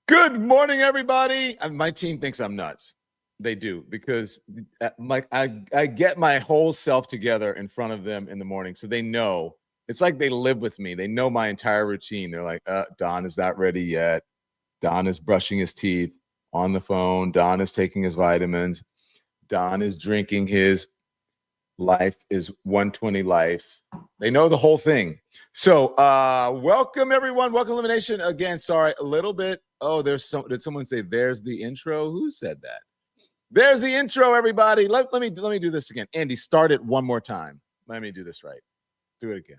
Good morning, everybody. My team thinks I'm nuts. They do, because I get my whole self together in front of them in the morning, so they know. It's like they live with me. They know my entire routine. They're like, Don is not ready yet. Don is brushing his teeth on the phone. Don is taking his vitamins. Don is drinking his Life is 120 Life. They know the whole thing. So welcome, everyone. Welcome, Elimination. Again, sorry, a little bit. Oh, did someone say there's the intro? Who said that? There's the intro, everybody. Let me do this again. Andy, start it one more time. Let me do this right. Do it again.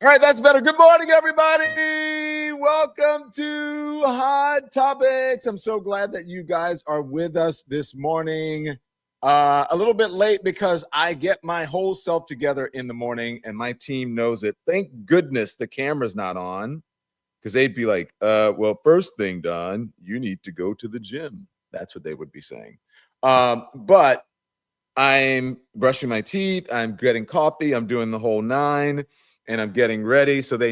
All right, that's better. Good morning, everybody. Welcome to Hot Topics. I'm so glad that you guys are with us this morning. A little bit late because I get my whole self together in the morning, and my team knows it. Thank goodness the camera's not on, because they'd be like, well, first thing, Don, you need to go to the gym. That's what they would be saying. But I'm brushing my teeth. I'm getting coffee. I'm doing the whole nine. And I'm getting ready. So they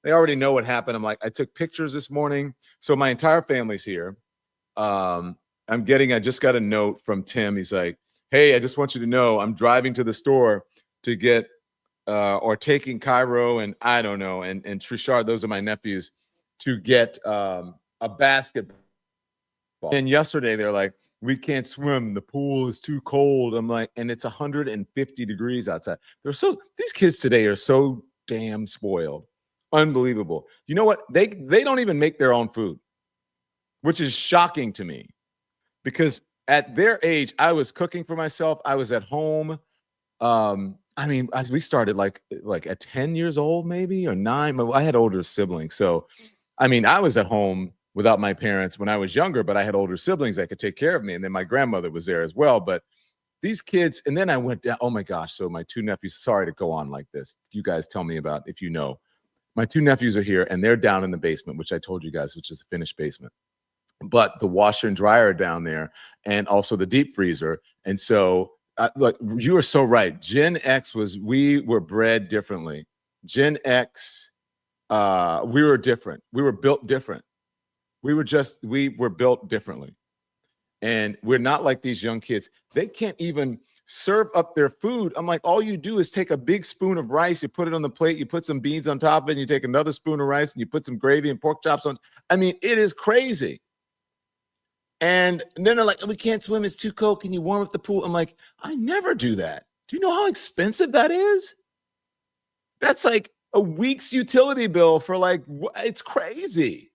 already know what happened. I'm like, I took pictures this morning. So my entire family's here. I just got a note from Tim. He's like, hey, I just want you to know I'm driving to the store to get, or taking Cairo and I don't know, and Trishard, those are my nephews, to get a basketball. And yesterday they're like, we can't swim. The pool is too cold. I'm like, and it's 150 degrees outside. These kids today are so damn spoiled. Unbelievable. You know what? They don't even make their own food, which is shocking to me, because at their age, I was cooking for myself. I was at home. As we started like at 10 years old, maybe, or 9. I had older siblings. So, I was at home without my parents when I was younger, but I had older siblings that could take care of me. And then my grandmother was there as well. But these kids, and then I went down, oh my gosh. So my two nephews, sorry to go on like this. You guys tell me about if you know. My two nephews are here and they're down in the basement, which I told you guys, which is a finished basement. But the washer and dryer are down there, and also the deep freezer. And so, look, you are so right. Gen X we were bred differently. Gen X, we were different. We were built different. We were built differently. And we're not like these young kids. They can't even serve up their food. I'm like, all you do is take a big spoon of rice, you put it on the plate, you put some beans on top of it, and you take another spoon of rice and you put some gravy and pork chops on. It is crazy. And then they're like, we can't swim, it's too cold. Can you warm up the pool? I'm like, I never do that. Do you know how expensive that is? That's like a week's utility bill for it's crazy.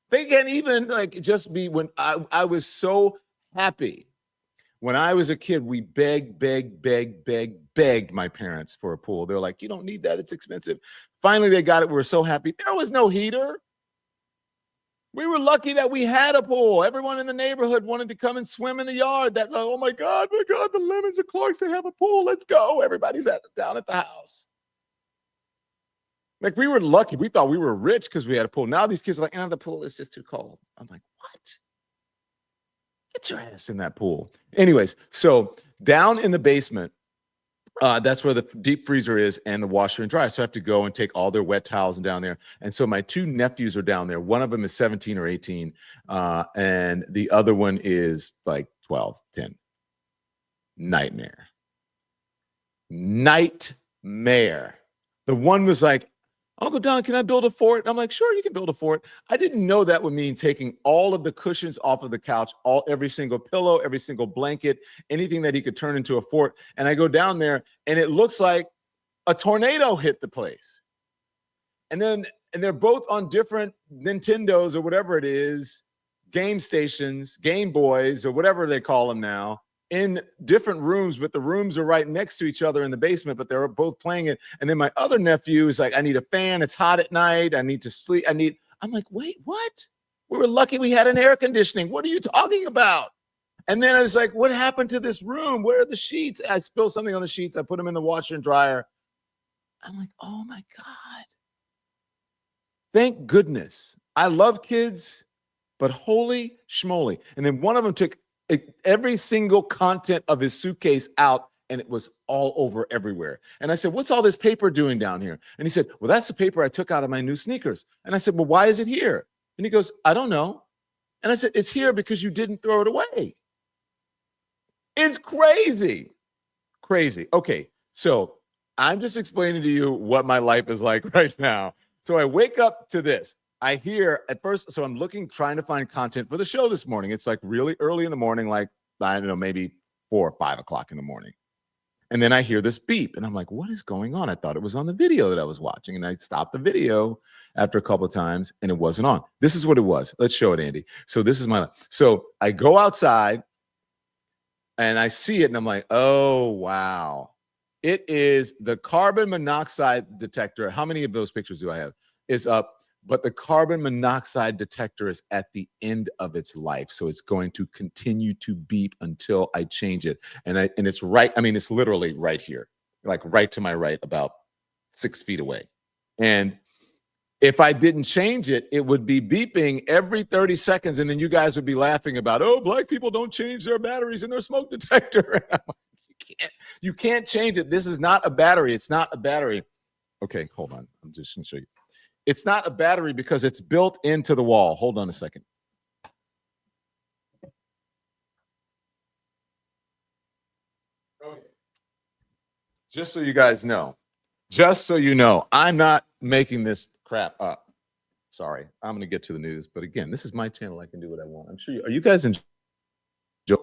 They can't even just be. When I was so happy when I was a kid, we begged my parents for a pool. They're like, you don't need that, it's expensive. Finally, they got it. We were so happy. There was no heater. We were lucky that we had a pool. Everyone in the neighborhood wanted to come and swim in the yard. Oh my God, the Lemons and Clarks, they have a pool. Let's go. Everybody's down at the house. Like, we were lucky. We thought we were rich because we had a pool. Now these kids are like, the pool is just too cold. I'm like, what? Get your ass in that pool. Anyways, so down in the basement, that's where the deep freezer is and the washer and dryer. So I have to go and take all their wet towels down there. And so my two nephews are down there. One of them is 17 or 18, and the other one is like 12, 10. Nightmare. The one was like, Uncle Don, can I build a fort? I'm like, sure, you can build a fort. I didn't know that would mean taking all of the cushions off of the couch, every single pillow, every single blanket, anything that he could turn into a fort. And I go down there and it looks like a tornado hit the place. And they're both on different Nintendos or whatever it is, game stations, Game Boys or whatever they call them now, in different rooms, but the rooms are right next to each other in the basement, but they're both playing it. And then my other nephew is like, I need a fan. It's hot at night. I need to sleep. I'm like, wait, what? We were lucky we had an air conditioning. What are you talking about? And then I was like, what happened to this room? Where are the sheets? I spilled something on the sheets. I put them in the washer and dryer. I'm like, oh my God. Thank goodness. I love kids. but holy schmoly. And then one of them took every single content of his suitcase out, and it was all over everywhere. And I said, what's all this paper doing down here? And he said, well, that's the paper I took out of my new sneakers. And I said, well, why is it here? And he goes, I don't know. And I said, it's here because you didn't throw it away. It's crazy. Crazy. Okay, so I'm just explaining to you what my life is like right now. So I wake up to this. I hear at first, so I'm looking, trying to find content for the show this morning. It's like really early in the morning, like, I don't know, maybe 4 or 5 o'clock in the morning. And then I hear this beep, and I'm like, what is going on? I thought it was on the video that I was watching, and I stopped the video after a couple of times, and it wasn't on. This is what it was. Let's show it, Andy. So this is my, so I go outside, and I see it, and I'm like, oh, wow. It is the carbon monoxide detector. How many of those pictures do I have? Is up, but the carbon monoxide detector is at the end of its life. So it's going to continue to beep until I change it. And it's right, I mean, it's literally right here, like right to my right, about 6 feet away. And if I didn't change it, it would be beeping every 30 seconds. And then you guys would be laughing about, oh, black people don't change their batteries in their smoke detector. You can't change it. This is not a battery. It's not a battery. Okay, hold on. I'm just going to show you. It's not a battery because it's built into the wall. Hold on a second. Okay. Just so you guys know, just so you know, I'm not making this crap up. Sorry, I'm going to get to the news. But again, this is my channel. I can do what I want. I'm sure you, are you guys enjoying?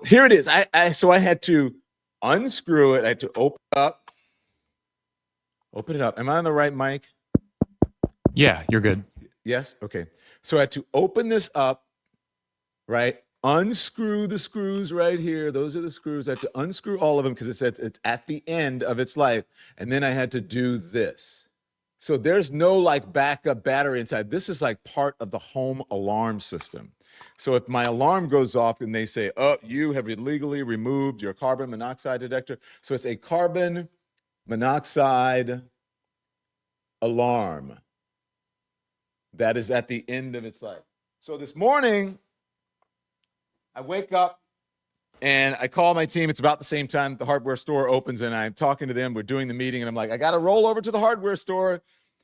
Here it is. So I had to unscrew it. I had to open it up. Am I on the right mic? Yeah, you're good. Yes. Okay. So I had to open this up, right? Unscrew the screws right here. Those are the screws. I had to unscrew all of them because it says it's at the end of its life. And then I had to do this. So there's no like backup battery inside. This is like part of the home alarm system. So if my alarm goes off and they say, oh, you have illegally removed your carbon monoxide detector. So it's a carbon monoxide alarm that is at the end of its life. So this morning, I wake up and I call my team. It's about the same time the hardware store opens, and I'm talking to them. We're doing the meeting, and I'm like, I got to roll over to the hardware store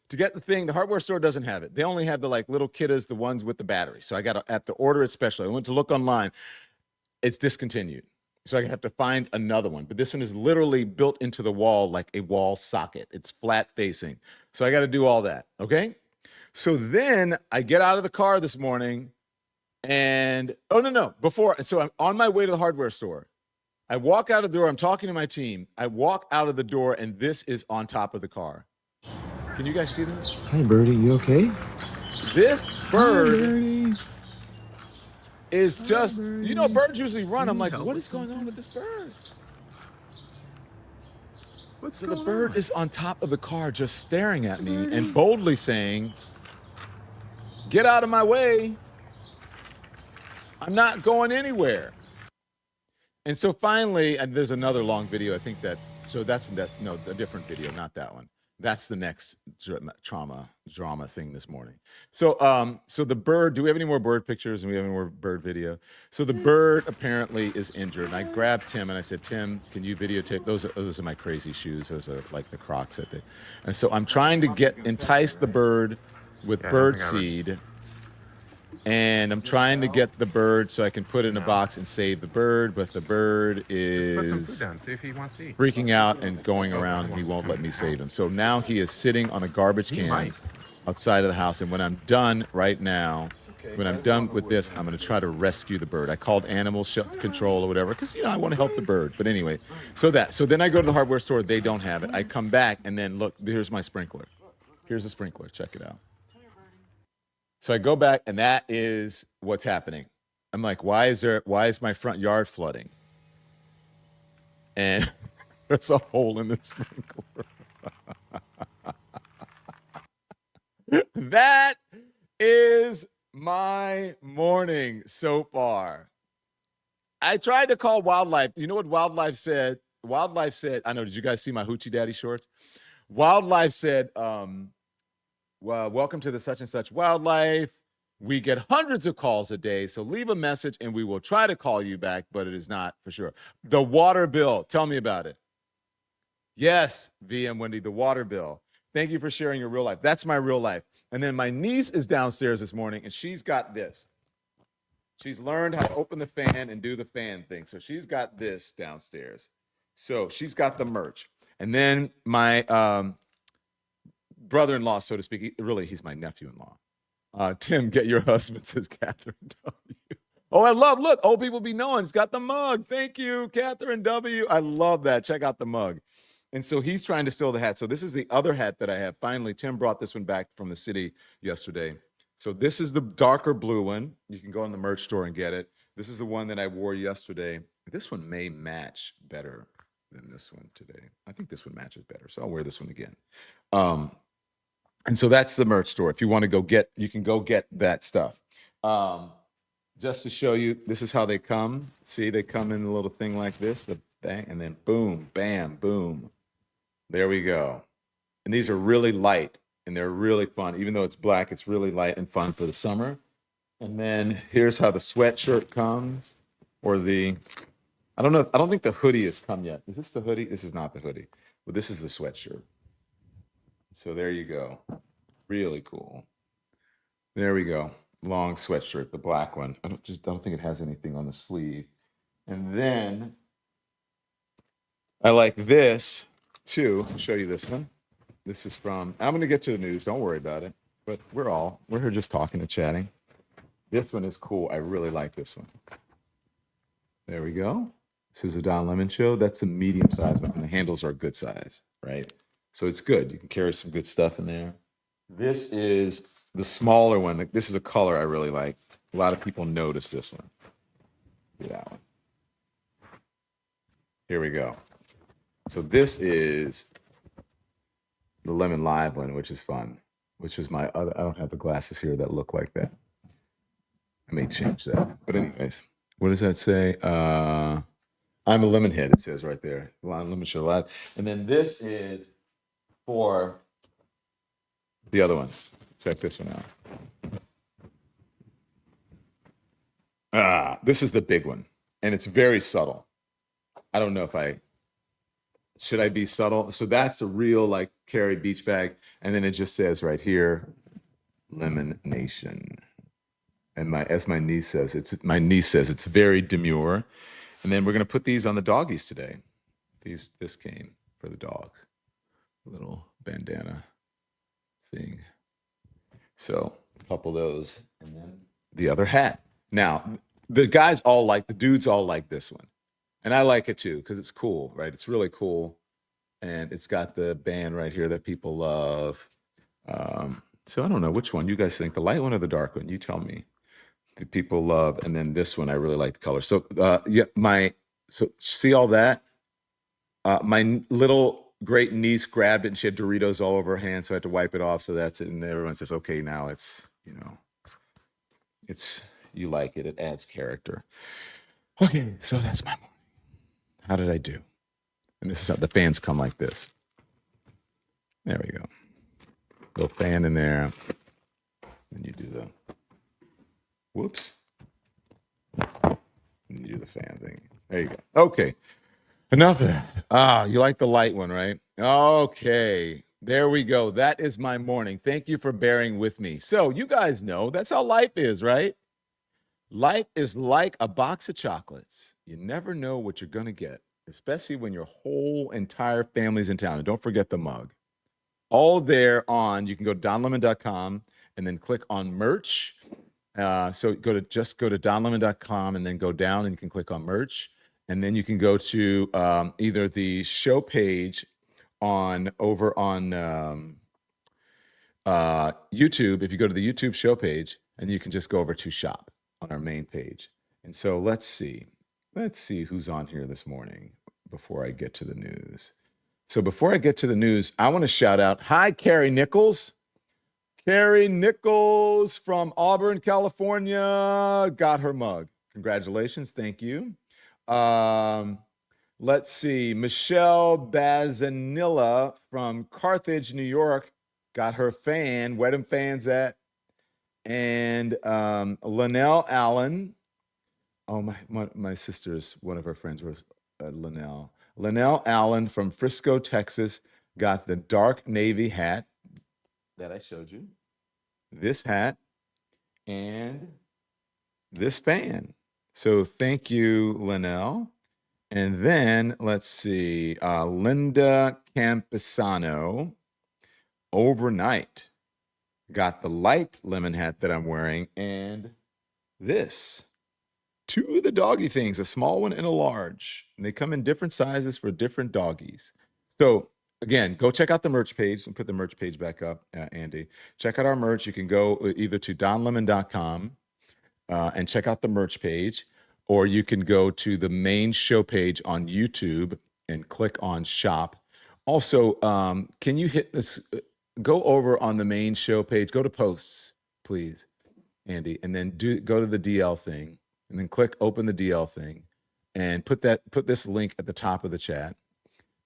to get the thing. The hardware store doesn't have it. They only have the like little kittas, the ones with the battery. So I have to order it specially. I went to look online. It's discontinued. So I have to find another one. But this one is literally built into the wall like a wall socket. It's flat facing. So I got to do all that. Okay. So then I get out of the car this morning and, so I'm on my way to the hardware store. I walk out of the door. I'm talking to my team. I walk out of the door and this is on top of the car. Can you guys see this? Hey, Birdie, you okay? This bird is just, you know, birds usually run. I'm like, what is going on with this bird? So the bird is on top of the car just staring at me and boldly saying, get out of my way. I'm not going anywhere. And so finally, and there's another long video. I think that, so that's a different video, not that one. That's the next drama thing this morning. So, so the bird, do we have any more bird pictures? And we have any more bird video? So the bird apparently is injured. And I grabbed Tim and I said, Tim, can you videotape? Those are my crazy shoes. Those are like the Crocs that they, and so I'm trying to entice the bird with bird seed. And I'm trying to get the bird so I can put it in a box and save the bird, but the bird is freaking out and going around, and he won't let me save him. So now he is sitting on a garbage can outside of the house, and when I'm done right now, when I'm done with this, I'm going to try to rescue the bird. I called animal control or whatever because, you know, I want to help the bird. But anyway, so then I go to the hardware store. They don't have it. I come back, and then look, here's my sprinkler. Here's the sprinkler. Check it out. So I go back, and that is what's happening. I'm like, why is my front yard flooding? And there's a hole in the sprinkler. That is my morning so far. I tried to call Wildlife. You know what Wildlife said? Wildlife said, I know, did you guys see my Hoochie Daddy shorts? Wildlife said, well, welcome to the such and such wildlife. We get hundreds of calls a day, so leave a message and we will try to call you back, but it is not for sure. The water bill, tell me about it. Yes, VM Wendy, the water bill. Thank you for sharing your real life. That's my real life. And then my niece is downstairs this morning and she's got this. She's learned how to open the fan and do the fan thing. So she's got this downstairs. So she's got the merch. And then my brother-in-law, so to speak, really, he's my nephew-in-law. Tim, get your husband, says Catherine W. Oh, I love, look, old people be knowing. It's got the mug. Thank you, Catherine W. I love that. Check out the mug. And so he's trying to steal the hat. So this is the other hat that I have. Finally, Tim brought this one back from the city yesterday. So this is the darker blue one. You can go in the merch store and get it. This is the one that I wore yesterday. This one may match better than this one today. I think this one matches better. So I'll wear this one again. And so that's the merch store. If you want to go get, you can go get that stuff. Just to show you, this is how they come. See, they come in a little thing like this, the bang, and then boom, bam, boom. There we go. And these are really light and they're really fun. Even though it's black, it's really light and fun for the summer. And then here's how the sweatshirt comes, or the, I don't know, I don't think the hoodie has come yet. Is this the hoodie? This is not the hoodie, but this is the sweatshirt. So there you go. Really cool. There we go. Long sweatshirt, the black one. I don't think it has anything on the sleeve. And then I like this too. I'll show you this one. This is from, I'm going to get to the news. Don't worry about it. But we're here just talking and chatting. This one is cool. I really like this one. There we go. This is a Don Lemon show. That's a medium size one. And the handles are a good size, right? So it's good. You can carry some good stuff in there. This is the smaller one. This is a color I really like. A lot of people notice this one. Do that one. Here we go. So this is the lemon live one, which is fun, which is my other, I don't have the glasses here that look like that. I may change that. But anyways, what does that say? I'm a lemon head, it says right there. Lemon show live. And then this is for the other one. Check this one out. This is the big one. And it's very subtle. I don't know if should I be subtle? So that's a real like carry beach bag. And then it just says right here, Lemon Nation. And as my niece says, it's very demure. And then we're going to put these on the doggies today. This came for the dogs. Little bandana thing. So a couple of those. And then the other hat. Now, the dudes all like this one. And I like it too, because it's cool, right? It's really cool. And it's got the band right here that people love. So I don't know which one you guys think, the light one or the dark one? You tell me. The people love. And then this one, I really like the color. So so see all that? My little great niece grabbed it and she had Doritos all over her hand. So I had to wipe it off. So that's it. And everyone says, okay, now it's, you like it. It adds character. Okay. So that's my morning. How did I do? And this is how the fans come like this. There we go. Little fan in there. And you do the, whoops. And you do the fan thing. There you go. Okay. Enough of that. You like the light one, right? Okay. There we go. That is my morning. Thank you for bearing with me. So you guys know that's how life is, right? Life is like a box of chocolates. You never know what you're going to get, especially when your whole entire family's in town. And don't forget the mug. All there on, you can go to donlemon.com and then click on merch. So go to donlemon.com and then go down and you can click on merch. And then you can go to either the show page over on YouTube. If you go to the YouTube show page, and you can just go over to shop on our main page. And so let's see who's on here this morning before I get to the news. So before I get to the news, I want to shout out, hi, Carrie Nichols. Carrie Nichols from Auburn, California, got her mug. Congratulations. Thank you. Let's see. Michelle Bazanilla from Carthage, New York, got her fan. Where them fans at? And Linnell Allen. Oh, my sister's one of her friends was Linnell. Linnell Allen from Frisco, Texas, got the dark navy hat that I showed you, this hat, and this fan. So thank you, Linnell. And then let's see, Linda Campisano, overnight, got the light lemon hat that I'm wearing, and this. Two of the doggy things, a small one and a large. And they come in different sizes for different doggies. So again, go check out the merch page and put the merch page back up, Andy. Check out our merch. You can go either to donlemon.com and check out the merch page, or you can go to the main show page on YouTube and click on shop. Also, can you hit this, go over on the main show page, go to posts, please, Andy, and then go to the DL thing, and then click open the DL thing, and put this link at the top of the chat.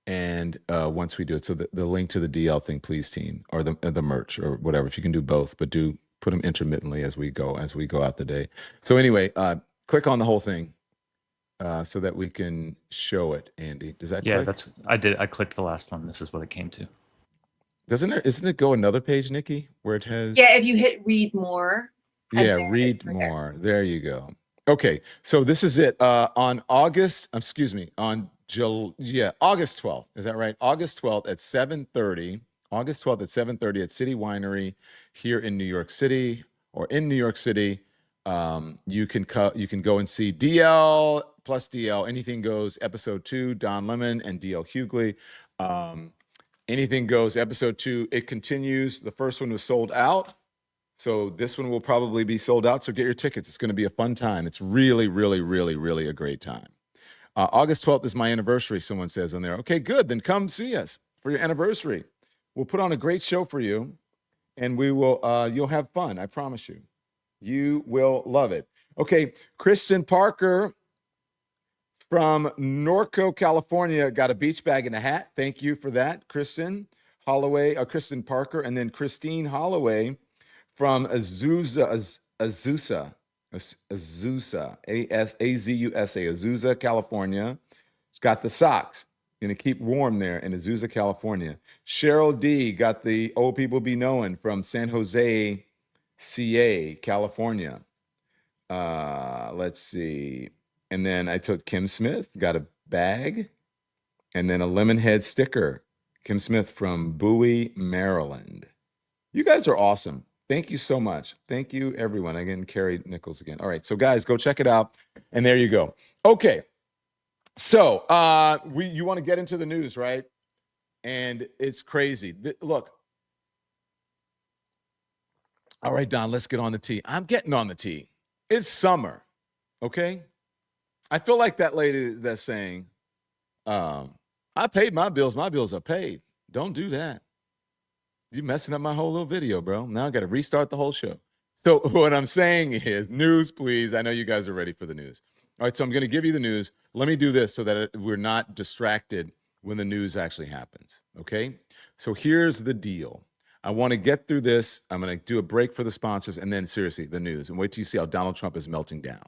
And once we do it, so the link to the DL thing, please, team, or the merch or whatever. If you can do both, but do put them intermittently as we go out the day. So anyway, click on the whole thing so that we can show it. Andy, does that? Yeah, click? I did. I clicked the last one. This is what it came to. Isn't it go another page, Nikki, where it has? Yeah, if you hit read more. Yeah, read more. There you go. Okay, so this is it. On August 12th. Is that right? August 12th at 7:30. August 12th at 7:30 at City Winery here in New York City, or in New York City. You can go and see DL plus DL. Anything Goes episode 2, Don Lemon and DL Hughley. Anything Goes episode 2. It continues. The first one was sold out. So this one will probably be sold out. So get your tickets. It's going to be a fun time. It's really, really, really, really a great time. August 12th is my anniversary, someone says on there. Okay, good. Then come see us for your anniversary. We'll put on a great show for you, and we will. You'll have fun. I promise you. You will love it. Okay, Kristen Parker from Norco, California, got a beach bag and a hat. Thank you for that, Kristen Holloway, Kristen Parker, and then Christine Holloway from Azusa, Azusa, California. She's got the socks. Gonna keep warm there in Azusa, California. Cheryl D got the Old People Be Knowing from San Jose, CA, California. Let's see. And then I took Kim Smith, got a bag, and then a lemon head sticker. Kim Smith from Bowie, Maryland. You guys are awesome. Thank you so much. Thank you, everyone. Again, Carrie Nichols again. All right, so guys, go check it out. And there you go. Okay, so you want to get into the news, right? And it's crazy. Look. All right, Don, let's get on the tee. I'm getting on the tee. It's summer, okay? I feel like that lady that's saying, I paid my bills. My bills are paid. Don't do that. You're messing up my whole little video, bro. Now I got to restart the whole show. So what I'm saying is, news, please. I know you guys are ready for the news. All right, so I'm going to give you the news. Let me do this so that we're not distracted when the news actually happens, okay? So here's the deal. I want to get through this. I'm going to do a break for the sponsors, and then seriously, the news. And wait till you see how Donald Trump is melting down,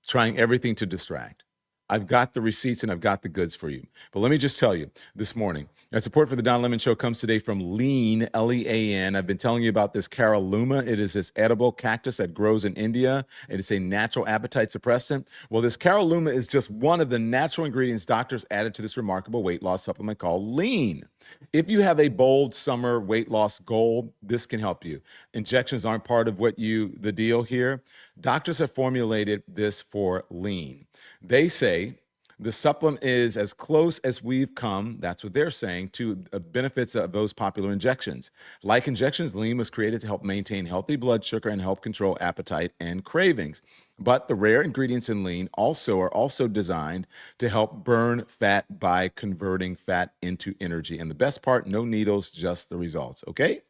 trying everything to distract. I've got the receipts and I've got the goods for you. But let me just tell you this morning, support for the Don Lemon Show comes today from Lean, L-E-A-N. I've been telling you about this Caralluma. It is this edible cactus that grows in India. It is a natural appetite suppressant. Well, this Caralluma is just one of the natural ingredients doctors added to this remarkable weight loss supplement called Lean. If you have a bold summer weight loss goal, this can help you. Injections aren't part of the deal here. Doctors have formulated this for Lean. They say the supplement is as close as we've come, that's what they're saying, to benefits of those popular injections. Like injections, Lean was created to help maintain healthy blood sugar and help control appetite and cravings. But the rare ingredients in Lean are also designed to help burn fat by converting fat into energy. And the best part, no needles, just the results, okay?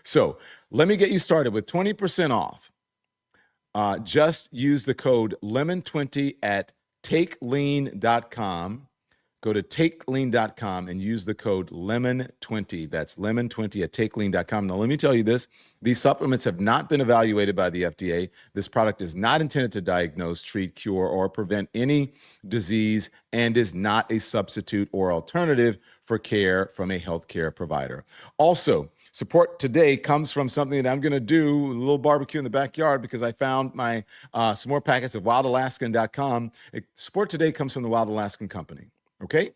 So let me get you started with 20% off. Just use the code LEMON20 at takelean.com. Go to takelean.com and use the code LEMON20. That's lemon20 at takelean.com. Now, let me tell you this. These supplements have not been evaluated by the FDA. This product is not intended to diagnose, treat, cure, or prevent any disease and is not a substitute or alternative for care from a healthcare provider. Also, support today comes from something that I'm going to do, a little barbecue in the backyard, because I found my some more packets of wildalaskan.com. Support today comes from the Wild Alaskan Company. Okay.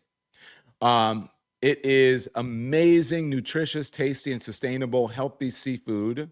It is amazing, nutritious, tasty, and sustainable, healthy seafood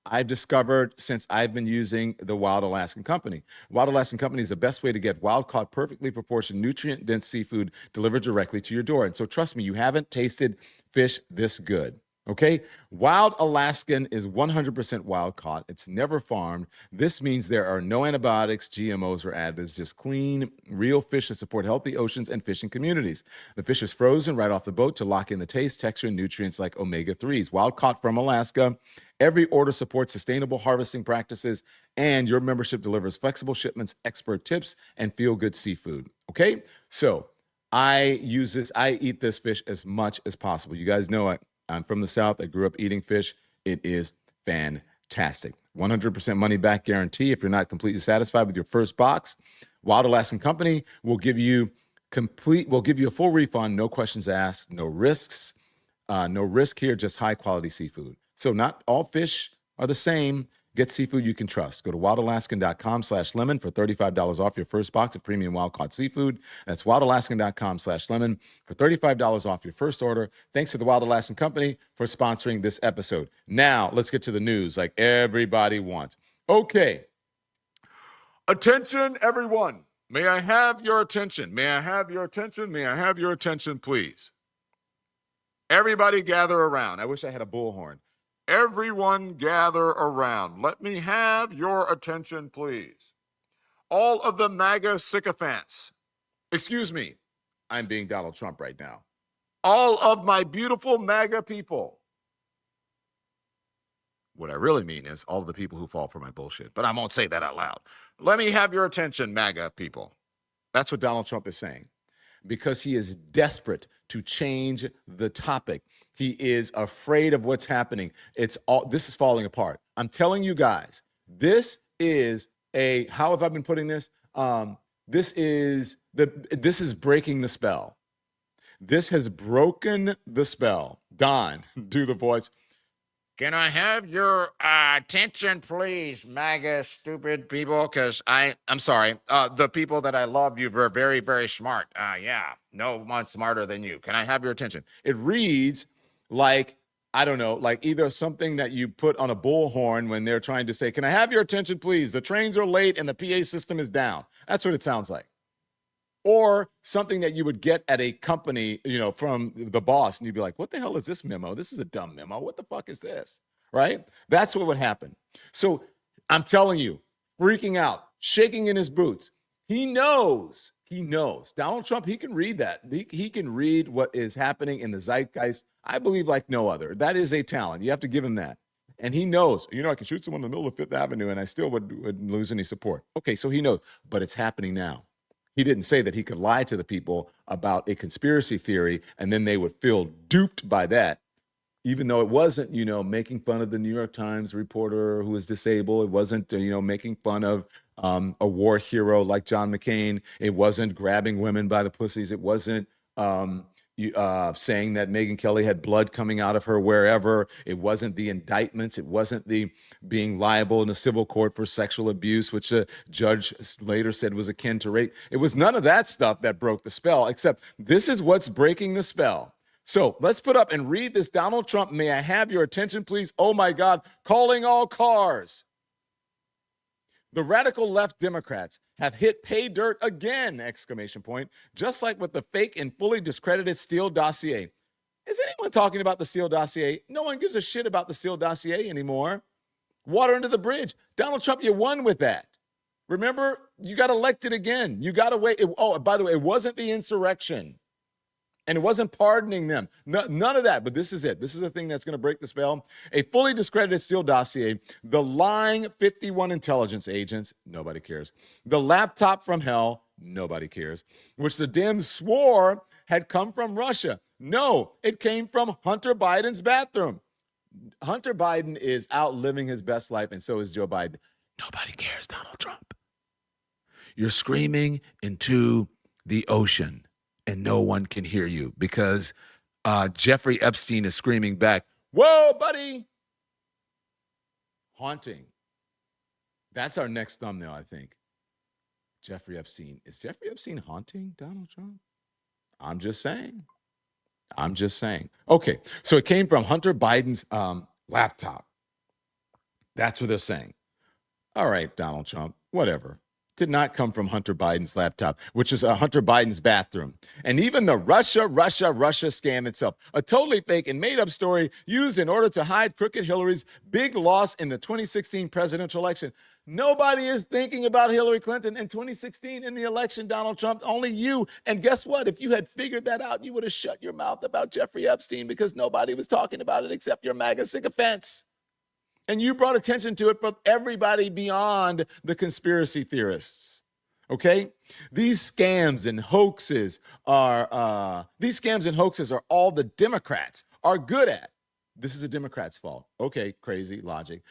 I've discovered since I've been using the Wild Alaskan Company. Wild Alaskan Company is the best way to get wild-caught, perfectly proportioned, nutrient-dense seafood delivered directly to your door. And so trust me, you haven't tasted fish this good. Okay, Wild Alaskan is 100% wild caught. It's never farmed. This means there are no antibiotics, GMOs, or additives, just clean, real fish that support healthy oceans and fishing communities. The fish is frozen right off the boat to lock in the taste, texture, and nutrients like omega-3s. Wild caught from Alaska. Every order supports sustainable harvesting practices, and your membership delivers flexible shipments, expert tips, and feel-good seafood. Okay, so I eat this fish as much as possible. You guys know I'm from the South. I grew up eating fish. It is fantastic. 100% money back guarantee. If you're not completely satisfied with your first box, Wild Alaskan Company will give you a full refund, no questions asked, no risks, no risk here, just high quality seafood. So not all fish are the same. Get seafood you can trust. Go to wildalaskan.com/lemon for $35 off your first box of premium wild caught seafood. That's wildalaskan.com/lemon for $35 off your first order. Thanks to the Wild Alaskan Company for sponsoring this episode. Now, let's get to the news like everybody wants. Okay. Attention, everyone. May I have your attention? May I have your attention? May I have your attention, please? Everybody gather around. I wish I had a bullhorn. Everyone gather around. Let me have your attention, please. All of the MAGA sycophants. Excuse me. I'm being Donald Trump right now. All of my beautiful MAGA people. What I really mean is all of the people who fall for my bullshit, but I won't say that out loud. Let me have your attention, MAGA people. That's what Donald Trump is saying, because he is desperate to change the topic. He is afraid of what's happening. This is falling apart. I'm telling you guys, this is how have I been putting this? This is breaking the spell. This has broken the spell. Don, do the voice. Can I have your attention, please, MAGA stupid people? Because I'm sorry, the people that I love, you were very, very smart. Yeah, no one smarter than you. Can I have your attention? It reads like, I don't know, like either something that you put on a bullhorn when they're trying to say, can I have your attention, please? The trains are late and the PA system is down. That's what it sounds like. Or something that you would get at a company, from the boss, and you'd be like, what the hell is this memo? This is a dumb memo. What the fuck is this? Right? That's what would happen. So I'm telling you, freaking out, shaking in his boots. He knows. Donald Trump, he can read that. He can read what is happening in the zeitgeist, I believe, like no other. That is a talent. You have to give him that. And he knows, I can shoot someone in the middle of Fifth Avenue and I still would lose any support. Okay, so he knows, but it's happening now. He didn't say that he could lie to the people about a conspiracy theory and then they would feel duped by that, even though it wasn't, making fun of the New York Times reporter who was disabled. It wasn't, making fun of a war hero like John McCain. It wasn't grabbing women by the pussies. It wasn't saying that Megyn Kelly had blood coming out of her wherever. It wasn't the indictments. It wasn't the being liable in a civil court for sexual abuse, which a judge later said was akin to rape. It was none of that stuff that broke the spell, except this is what's breaking the spell. So let's put up and read this. Donald Trump, may I have your attention, please? Oh my God, calling all cars. The radical left Democrats have hit pay dirt again, ! Just like with the fake and fully discredited Steele dossier. Is anyone talking about the Steele dossier? No one gives a shit about the Steele dossier anymore. Water under the bridge. Donald Trump, you won with that. Remember, you got elected again. You got to wait. By the way, it wasn't the insurrection. And it wasn't pardoning them. None of that. But this is it. This is the thing that's going to break the spell. A fully discredited Steele dossier, the lying 51 intelligence agents, nobody cares. The laptop from hell, Nobody cares. Which the Dems swore had come from Russia. No, it came from Hunter Biden's bathroom. Hunter Biden is out living his best life, and so is Joe Biden. Nobody cares, Donald Trump. You're screaming into the ocean, and no one can hear you because Jeffrey Epstein is screaming back, "Whoa, buddy!" Haunting. That's our next thumbnail, I think. Jeffrey Epstein. Is Jeffrey Epstein haunting Donald Trump? I'm just saying. Okay, so it came from Hunter Biden's laptop. That's what they're saying. All right, Donald Trump, whatever. Did not come from Hunter Biden's laptop, which is Hunter Biden's bathroom. And even the Russia scam itself, a totally fake and made-up story used in order to hide crooked Hillary's big loss in the 2016 presidential election. Nobody is thinking about Hillary Clinton in 2016 in the election, Donald Trump, only you. And guess what? If you had figured that out, you would have shut your mouth about Jeffrey Epstein because nobody was talking about it except your MAGA sycophants. And you brought attention to it for everybody beyond the conspiracy theorists. Okay? These scams and hoaxes are all the Democrats are good at. This is a Democrat's fault. Okay, crazy logic.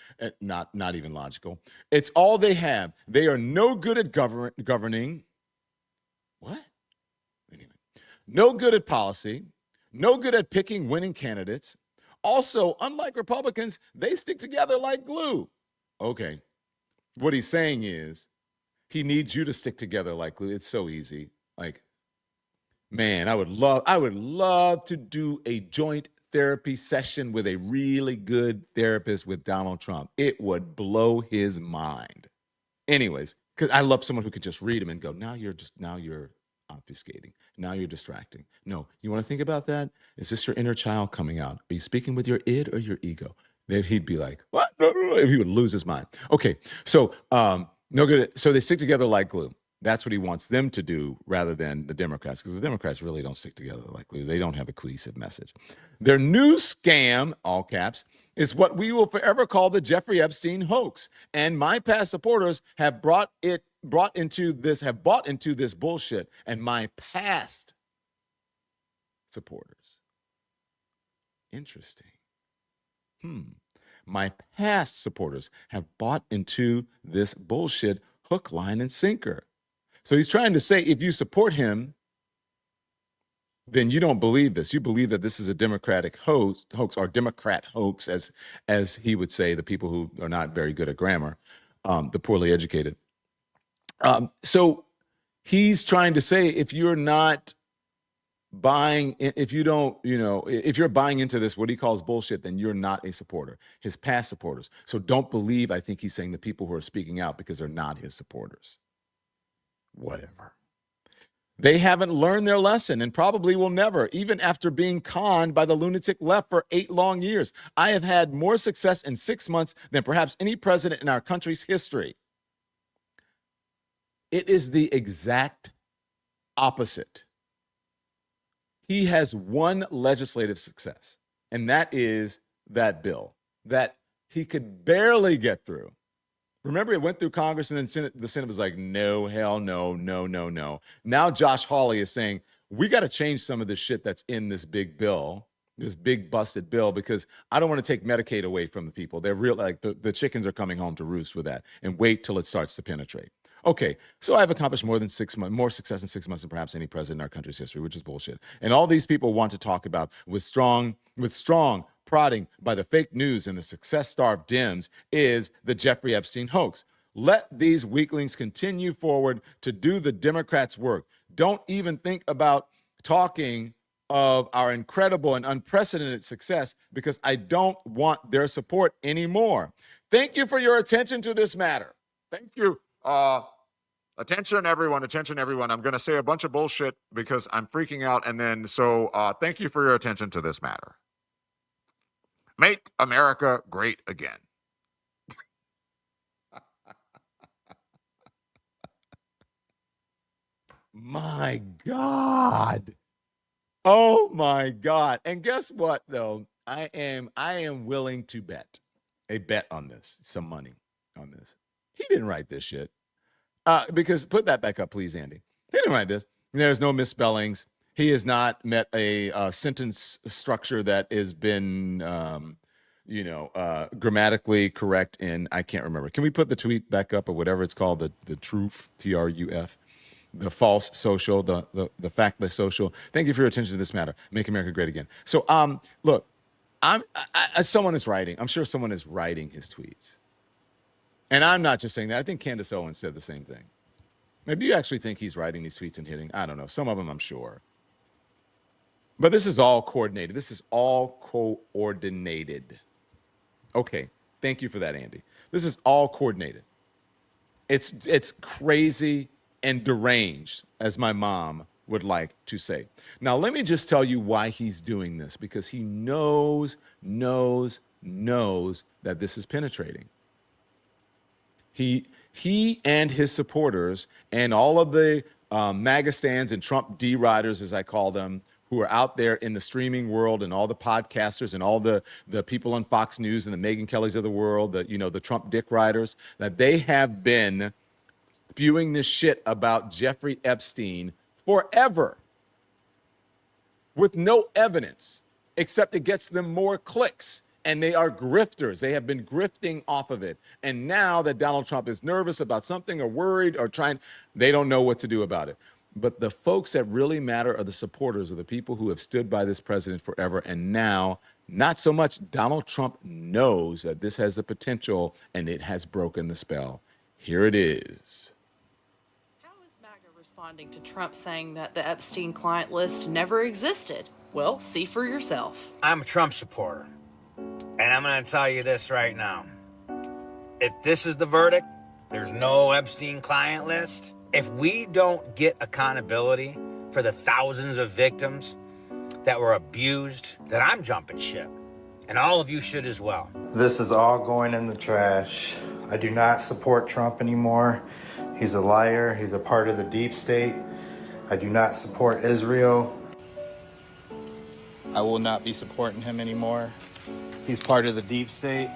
Not even logical. It's all they have. They are no good at governing. What? Anyway, no good at policy, no good at picking winning candidates. Also, unlike Republicans, they stick together like glue. Okay. What he's saying is he needs you to stick together like glue. It's so easy. Like, man, I would love to do a joint therapy session with a really good therapist with Donald Trump. It would blow his mind. Anyways, because I love someone who can just read him and go, now you're obfuscating. Now you're distracting. No, you want to think about that? Is this your inner child coming out? Are you speaking with your id or your ego? Then he'd be like, what? He would lose his mind. Okay, so no good. So they stick together like glue. That's what he wants them to do rather than the Democrats, because the Democrats really don't stick together like glue. They don't have a cohesive message. Their new scam, all caps, is what we will forever call the Jeffrey Epstein hoax. And my past supporters have bought into this bullshit. And my past supporters. Interesting. My past supporters have bought into this bullshit hook, line, and sinker. So he's trying to say, if you support him, then you don't believe this. You believe that this is a Democratic hoax or Democrat hoax, as he would say, the people who are not very good at grammar, the poorly educated. So he's trying to say, if you're not buying, if you're buying into this, what he calls bullshit, then you're not a supporter, his past supporters. So don't believe, I think he's saying, the people who are speaking out because they're not his supporters. Whatever. They haven't learned their lesson and probably will never, even after being conned by the lunatic left for 8 long years. I have had more success in 6 months than perhaps any president in our country's history. It is the exact opposite. He has one legislative success, and that is that bill that he could barely get through. Remember, it went through Congress and then the Senate was like, no, hell no, no, no, no. Now Josh Hawley is saying, we got to change some of this shit that's in this big bill, this big busted bill, because I don't want to take Medicaid away from the people. They're real, like the chickens are coming home to roost with that, and wait till it starts to penetrate. Okay, so I've accomplished more success in 6 months than perhaps any president in our country's history, which is bullshit. And all these people want to talk about with strong prodding by the fake news and the success-starved Dems is the Jeffrey Epstein hoax. Let these weaklings continue forward to do the Democrats' work. Don't even think about talking of our incredible and unprecedented success, because I don't want their support anymore. Thank you for your attention to this matter. Thank you. Attention, everyone. I'm going to say a bunch of bullshit because I'm freaking out. And then, thank you for your attention to this matter. Make America great again. My God. Oh my God. And guess what, though? I am willing to bet on this, some money on this. He didn't write this shit. Because put that back up, please, Andy. didn't write this. There's no misspellings. He has not met a sentence structure that has been, grammatically correct in, I can't remember. Can we put the tweet back up or whatever it's called, the truth, TRUF, the false social, the factless social. Thank you for your attention to this matter. Make America great again. So, look, someone is writing. I'm sure someone is writing his tweets. And I'm not just saying that. I think Candace Owens said the same thing. Now, do you actually think he's writing these tweets and hitting? I don't know. Some of them, I'm sure. But this is all coordinated. This is all coordinated. Okay. Thank you for that, Andy. This is all coordinated. It's crazy and deranged, as my mom would like to say. Now, let me just tell you why he's doing this, because he knows that this is penetrating. He and his supporters and all of the MAGA stands and Trump D-riders, as I call them, who are out there in the streaming world, and all the podcasters and all the people on Fox News and the Megyn Kellys of the world, the Trump dick riders, that they have been spewing this shit about Jeffrey Epstein forever with no evidence, except it gets them more clicks. And they are grifters. They have been grifting off of it. And now that Donald Trump is nervous about something or worried or they don't know what to do about it. But the folks that really matter are the supporters, of the people who have stood by this president forever. And now, not so much. Donald Trump knows that this has the potential, and it has broken the spell. Here it is. How is MAGA responding to Trump saying that the Epstein client list never existed? Well, see for yourself. I'm a Trump supporter, and I'm going to tell you this right now. If this is the verdict, there's no Epstein client list. If we don't get accountability for the thousands of victims that were abused, then I'm jumping ship. And all of you should as well. This is all going in the trash. I do not support Trump anymore. He's a liar. He's a part of the deep state. I do not support Israel. I will not be supporting him anymore. He's part of the deep state.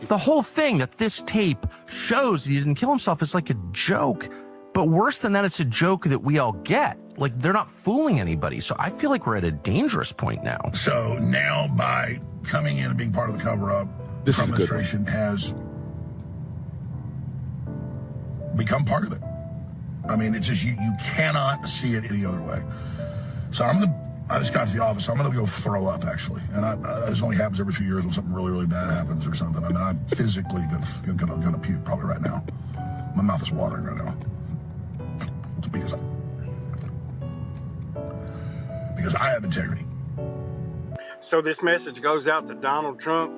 The whole thing that this tape shows he didn't kill himself is like a joke. But worse than that, it's a joke that we all get. Like, they're not fooling anybody. So I feel like we're at a dangerous point now. So now, by coming in and being part of the cover-up, the Trump administration has become part of it. I mean, it's just, you cannot see it any other way. So I just got to the office. I'm going to go throw up, actually. And this only happens every few years when something really, really bad happens or something. I mean, I'm physically going to puke probably right now. My mouth is watering right now. Because I have integrity. So this message goes out to Donald Trump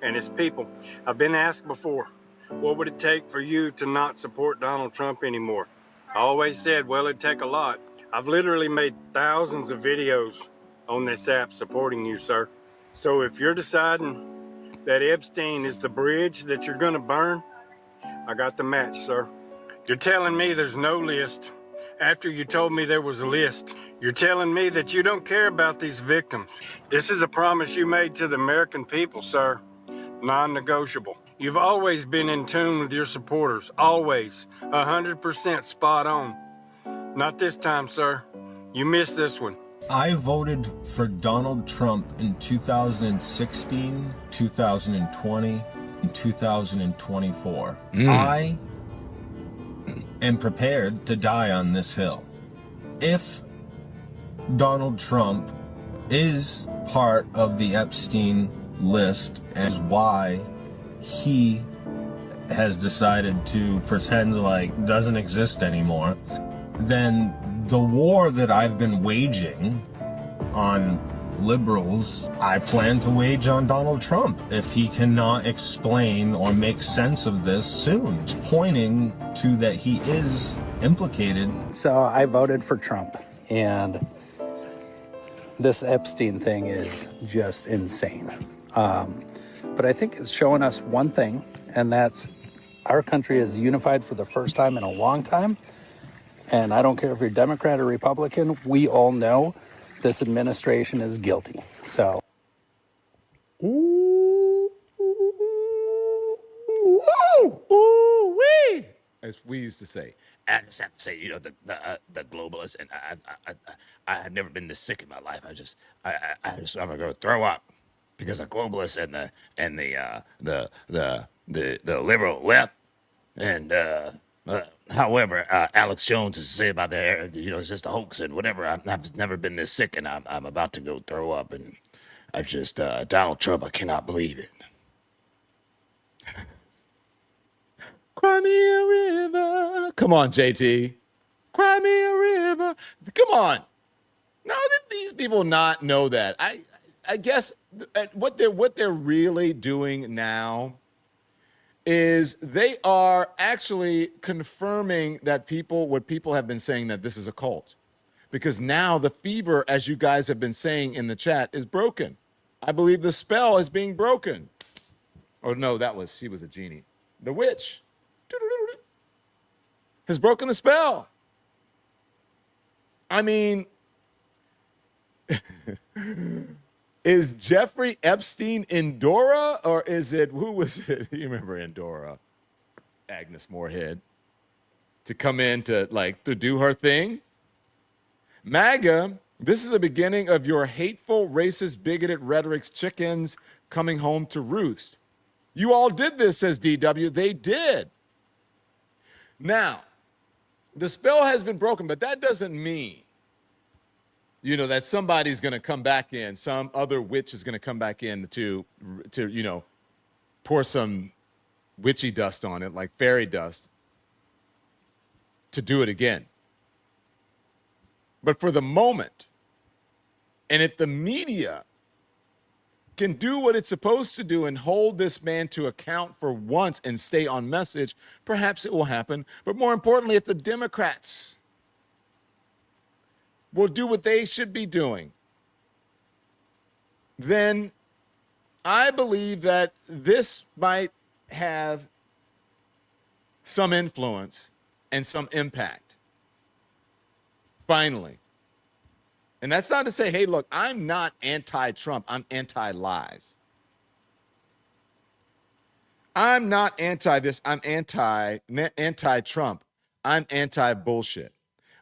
and his people. I've been asked before, what would it take for you to not support Donald Trump anymore? I always said, well, it'd take a lot. I've literally made thousands of videos on this app supporting you, sir. So if you're deciding that Epstein is the bridge that you're going to burn, I got the match, sir. You're telling me there's no list after you told me there was a list. You're telling me that you don't care about these victims. This is a promise you made to the American people, sir. Non-negotiable. You've always been in tune with your supporters. Always. 100% spot on. Not this time, sir. You missed this one. I voted for Donald Trump in 2016, 2020, and 2024. I am prepared to die on this hill. If Donald Trump is part of the Epstein list and why he has decided to pretend like doesn't exist anymore, then the war that I've been waging on liberals, I plan to wage on Donald Trump if he cannot explain or make sense of this soon. It's pointing to that he is implicated. So I voted for Trump, and this Epstein thing is just insane. But I think it's showing us one thing, and that's our country is unified for the first time in a long time. And I don't care if you're Democrat or Republican, we all know this administration is guilty. So. Ooh, wee. as we used to say. I just have to say, the globalists, and I have never been this sick in my life. I'm gonna go throw up because of globalists and the liberal left. And however, Alex Jones has said about that, it's just a hoax and whatever. I've never been this sick, and I'm about to go throw up, and I just Donald Trump. I cannot believe it. Cry me a river. Come on, JT. Cry me a river. Come on. Now did these people not know that? I guess what they're really doing now is they are actually confirming that what people have been saying, that this is a cult. Because now the fever, as you guys have been saying in the chat, is broken. I believe the spell is being broken. Oh no, she was a genie. The witch has broken the spell. I mean, is Jeffrey Epstein Endora, or is it, who was it? You remember Endora? Agnes Moorehead. To come in to do her thing? MAGA, this is the beginning of your hateful, racist, bigoted rhetoric's chickens coming home to roost. You all did this, says DW. They did. Now, the spell has been broken, but that doesn't mean, that somebody's going to come back in, some other witch is going to come back in to pour some witchy dust on it, like fairy dust, to do it again. But for the moment, and if the media can do what it's supposed to do and hold this man to account for once and stay on message, perhaps it will happen. But more importantly, if the Democrats will do what they should be doing, then I believe that this might have some influence and some impact. Finally. And that's not to say, hey, look, I'm not anti-Trump. I'm anti-lies. I'm not anti-this. I'm anti-Trump. I'm anti-bullshit.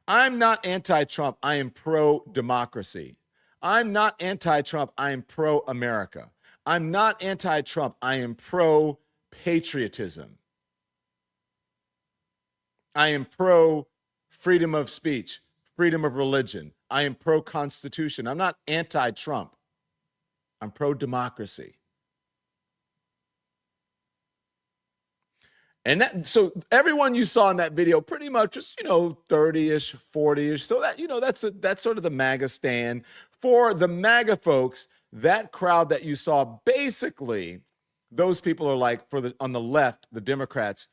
I'm not anti-Trump. I am pro-democracy. I'm not anti-Trump. I am pro-America. I'm not anti-Trump. I am pro-patriotism. I am pro-freedom of speech, freedom of religion. I am pro-Constitution. I'm not anti-Trump. I'm pro-democracy. And so everyone you saw in that video pretty much just, 30-ish, 40-ish. So that, that's sort of the MAGA stand. For the MAGA folks, that crowd that you saw, basically, those people are like, on the left, the Democrats,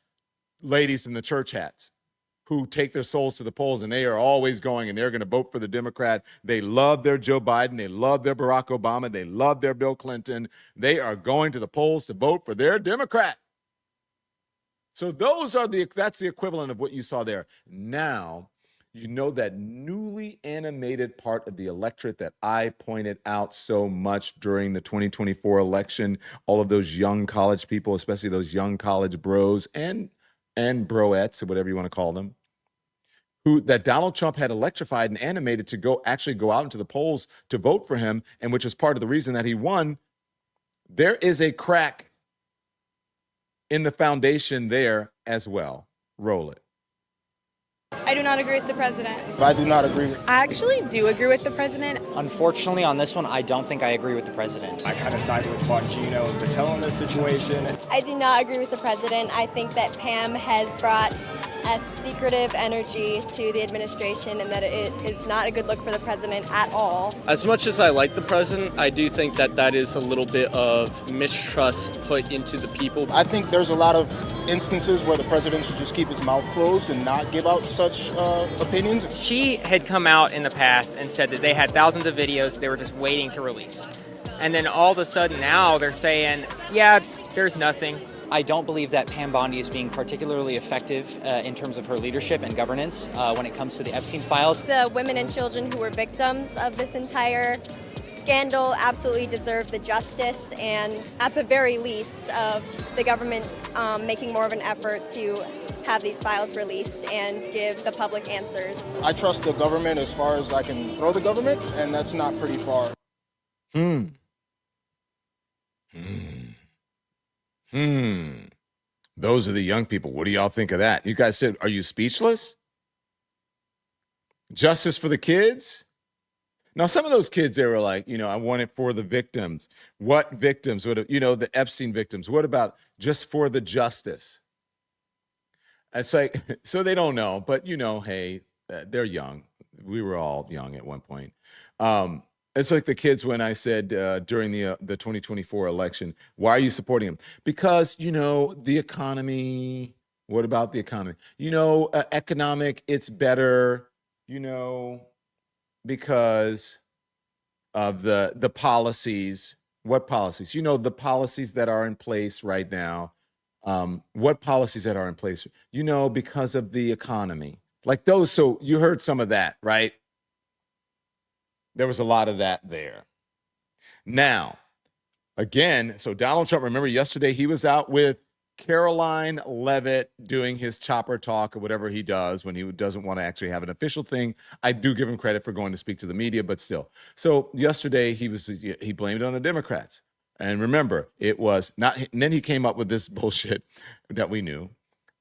ladies in the church hats, who take their souls to the polls, and they are always going, and they're going to vote for the Democrat. They love their Joe Biden. They love their Barack Obama. They love their Bill Clinton. They are going to the polls to vote for their Democrat. So that's the equivalent of what you saw there. Now, that newly animated part of the electorate that I pointed out so much during the 2024 election, all of those young college people, especially those young college bros and broettes, or whatever you want to call them, that Donald Trump had electrified and animated to go out into the polls to vote for him, and which is part of the reason that he won. There is a crack in the foundation there as well. Roll it. I do not agree with the president. I do not agree. I actually do agree with the president. Unfortunately, on this one, I don't think I agree with the president. I kind of side with Bongino and Patel in this situation. I do not agree with the president. I think that Pam has brought a secretive energy to the administration, and that it is not a good look for the president at all. As much as I like the president, I do think that is a little bit of mistrust put into the people. I think there's a lot of instances where the president should just keep his mouth closed and not give out such opinions. She had come out in the past and said that they had thousands of videos they were just waiting to release. And then all of a sudden now they're saying, yeah, there's nothing. I don't believe that Pam Bondi is being particularly effective in terms of her leadership and governance when it comes to the Epstein files. The women and children who were victims of this entire scandal absolutely deserve the justice and, at the very least, of the government making more of an effort to have these files released and give the public answers. I trust the government as far as I can throw the government, and that's not pretty far. Those are the young people. What do y'all think of that? You guys said, are you speechless? Justice for the kids? Now, some of those kids, they were like, I want it for the victims. What victims? What, the Epstein victims. What about just for the justice? It's like, so they don't know, but hey, they're young. We were all young at one point. It's like the kids when I said during the 2024 election, why are you supporting him? Because, the economy. What about the economy? Economic, it's better, because of the policies. What policies? The policies that are in place right now. What policies that are in place? Because of the economy. Like those. So you heard some of that, right? There was a lot of that there. Now, again, so Donald Trump, remember yesterday he was out with Caroline Leavitt doing his chopper talk or whatever he does when he doesn't want to actually have an official thing. I do give him credit for going to speak to the media, but still. So yesterday he blamed it on the Democrats. And remember, it was not, and then he came up with this bullshit that we knew.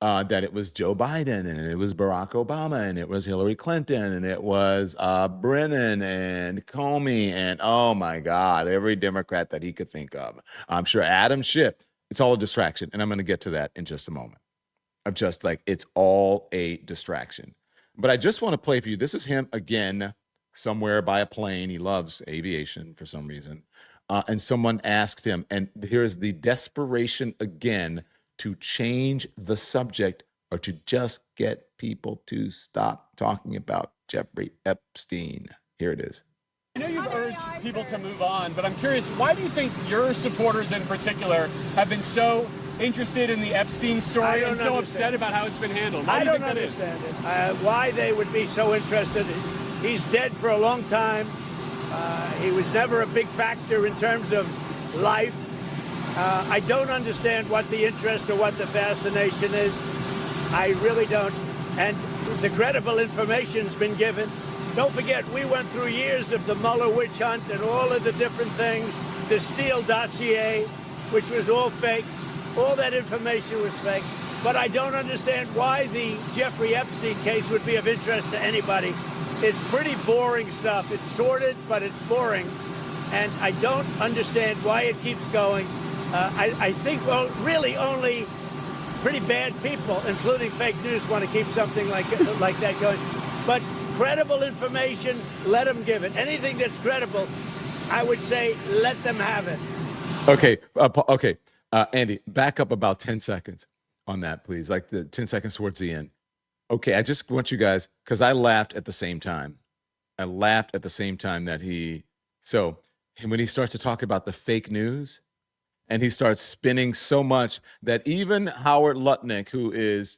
That it was Joe Biden and it was Barack Obama and it was Hillary Clinton and it was Brennan and Comey and oh my God, every Democrat that he could think of. I'm sure Adam Schiff. It's all a distraction, and I'm going to get to that in just a moment. Of just like it's all a distraction. But I just want to play for you. This is him again, somewhere by a plane. He loves aviation for some reason, and someone asked him, and here's the desperation again. To change the subject or to just get people to stop talking about Jeffrey Epstein. Here it is. I know you've urged people to move on, but I'm curious, why do you think your supporters in particular have been so interested in the Epstein story and so upset about how it's been handled? Why I do you don't think that is? understand it. Why they would be so interested. He's dead for a long time. He was never a big factor in terms of life. I don't understand what the interest or what the fascination is. I really don't. And the credible information's been given. Don't forget, we went through years of the Mueller witch hunt and all of the different things, the Steele dossier, which was all fake. All that information was fake. But I don't understand why the Jeffrey Epstein case would be of interest to anybody. It's pretty boring stuff. It's sordid, but it's boring. And I don't understand why it keeps going. I think, well, really only pretty bad people, including fake news, want to keep something like that going. But credible information, let them give it. Anything that's credible, I would say, let them have it. Okay. Andy, back up about 10 seconds on that, please. Like the 10 seconds towards the end. Okay, I just want you guys, because I laughed at the same time. So when he starts to talk about the fake news, and he starts spinning so much that even Howard Lutnick, who is,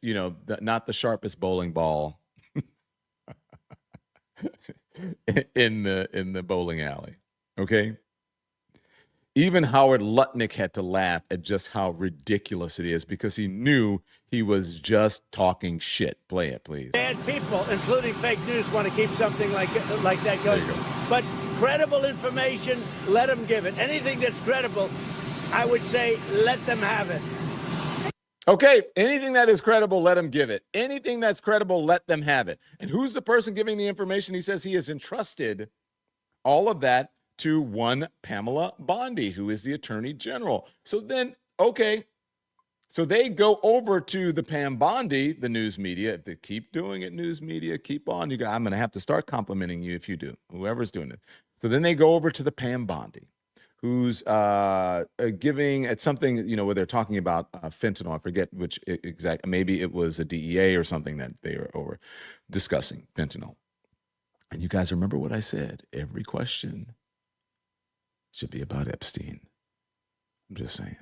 not the sharpest bowling ball in the bowling alley, okay? Even Howard Lutnick had to laugh at just how ridiculous it is because he knew he was just talking shit. Play it, please. Bad people, including fake news, want to keep something like that going. But credible information, let them give it. Anything that's credible, I would say, let them have it. Okay, anything that is credible, let them give it. Anything that's credible, let them have it. And who's the person giving the information? He says he has entrusted all of that to one Pamela Bondi, who is the Attorney General. So then, okay, so they go over to the Pam Bondi, the news media. If they keep doing it, news media, keep on. I'm going to have to start complimenting you if you do, whoever's doing it. So then they go over to the Pam Bondi, who's giving at something, where they're talking about fentanyl. I forget which exact, maybe it was a DEA or something that they were over discussing fentanyl. And you guys remember what I said? Every question should be about Epstein. I'm just saying.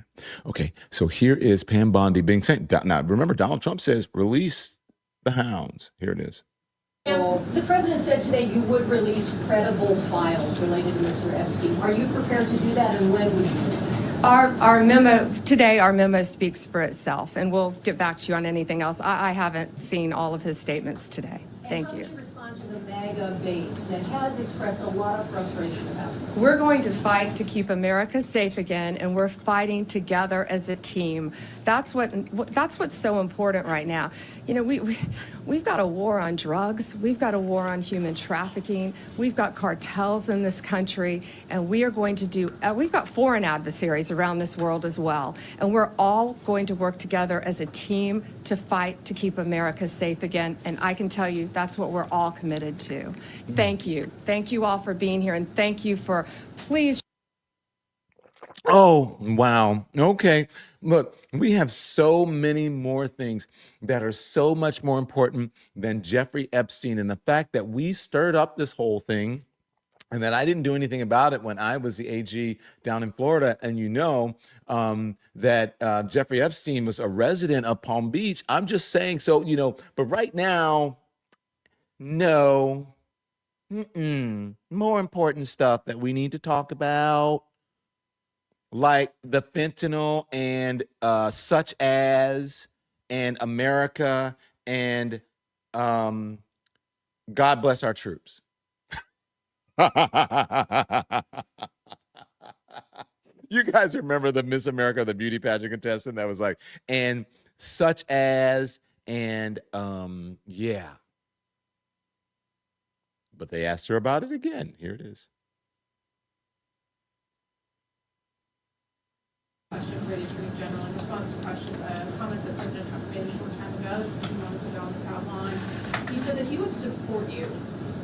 Okay, so here is Pam Bondi being sent. Now, remember, Donald Trump says, release the hounds. Here it is. The president said today you would release credible files related to Mr. Epstein. Are you prepared to do that, and when would you do that? Our memo today, our memo speaks for itself, and we'll get back to you on anything else. I haven't seen all of his statements today. Thank you. How would you respond to the MAGA base that has expressed a lot of frustration about this? We're going to fight to keep America safe again, and we're fighting together as a team. That's what's so important right now. You know, we've got a war on drugs. We've got a war on human trafficking. We've got cartels in this country, and we are going to do. We've got foreign adversaries around this world as well, and we're all going to work together as a team to fight to keep America safe again. And I can tell you that's what we're all committed to. Thank you. Thank you all for being here, and thank you for please. Oh, wow. Okay. Look, we have so many more things that are so much more important than Jeffrey Epstein. And the fact that we stirred up this whole thing and that I didn't do anything about it when I was the AG down in Florida. And you know that Jeffrey Epstein was a resident of Palm Beach. I'm just saying, so, you know, but right now, no. More important stuff that we need to talk about, like the fentanyl and such as, and America, and God bless our troops. You guys remember the Miss America, the beauty pageant contestant that was like, and such as, and yeah. But they asked her about it again. Here it is. Question for the Attorney General in response to questions, comments that President Trump made a short time ago, just a few moments ago on the South Line. He said that he would support you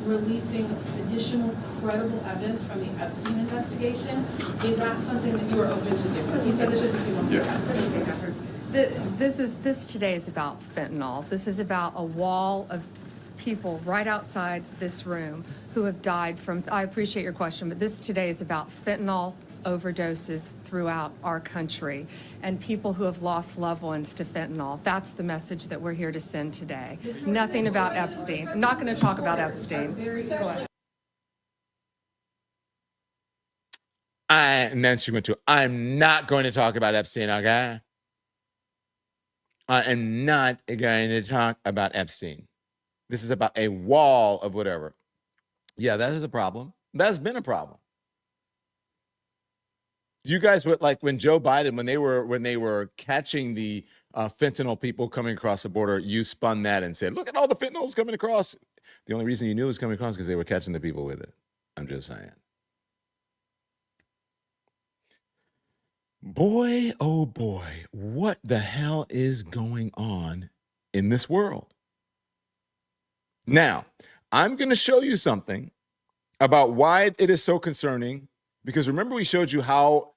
releasing additional credible evidence from the Epstein investigation. Is that something that you are open to doing? He said this just a few moments ago. This today is about fentanyl. This is about a wall of people right outside this room who have died from, I appreciate your question, but this today is about fentanyl overdoses throughout our country and people who have lost loved ones to fentanyl. That's the message that we're here to send today. Nothing about Epstein. I'm not going to talk about Epstein. Go ahead. And then she went to, I'm not going to talk about Epstein, okay? I am not going to talk about Epstein. This is about a wall of whatever. Yeah, that is a problem. That's been a problem. You guys would like when Joe Biden, when they were catching the fentanyl people coming across the border, you spun that and said, look at all the fentanyls coming across. The only reason you knew it was coming across because they were catching the people with it. I'm just saying. Boy, oh boy, what the hell is going on in this world? Now, I'm going to show you something about why it is so concerning, because remember we showed you how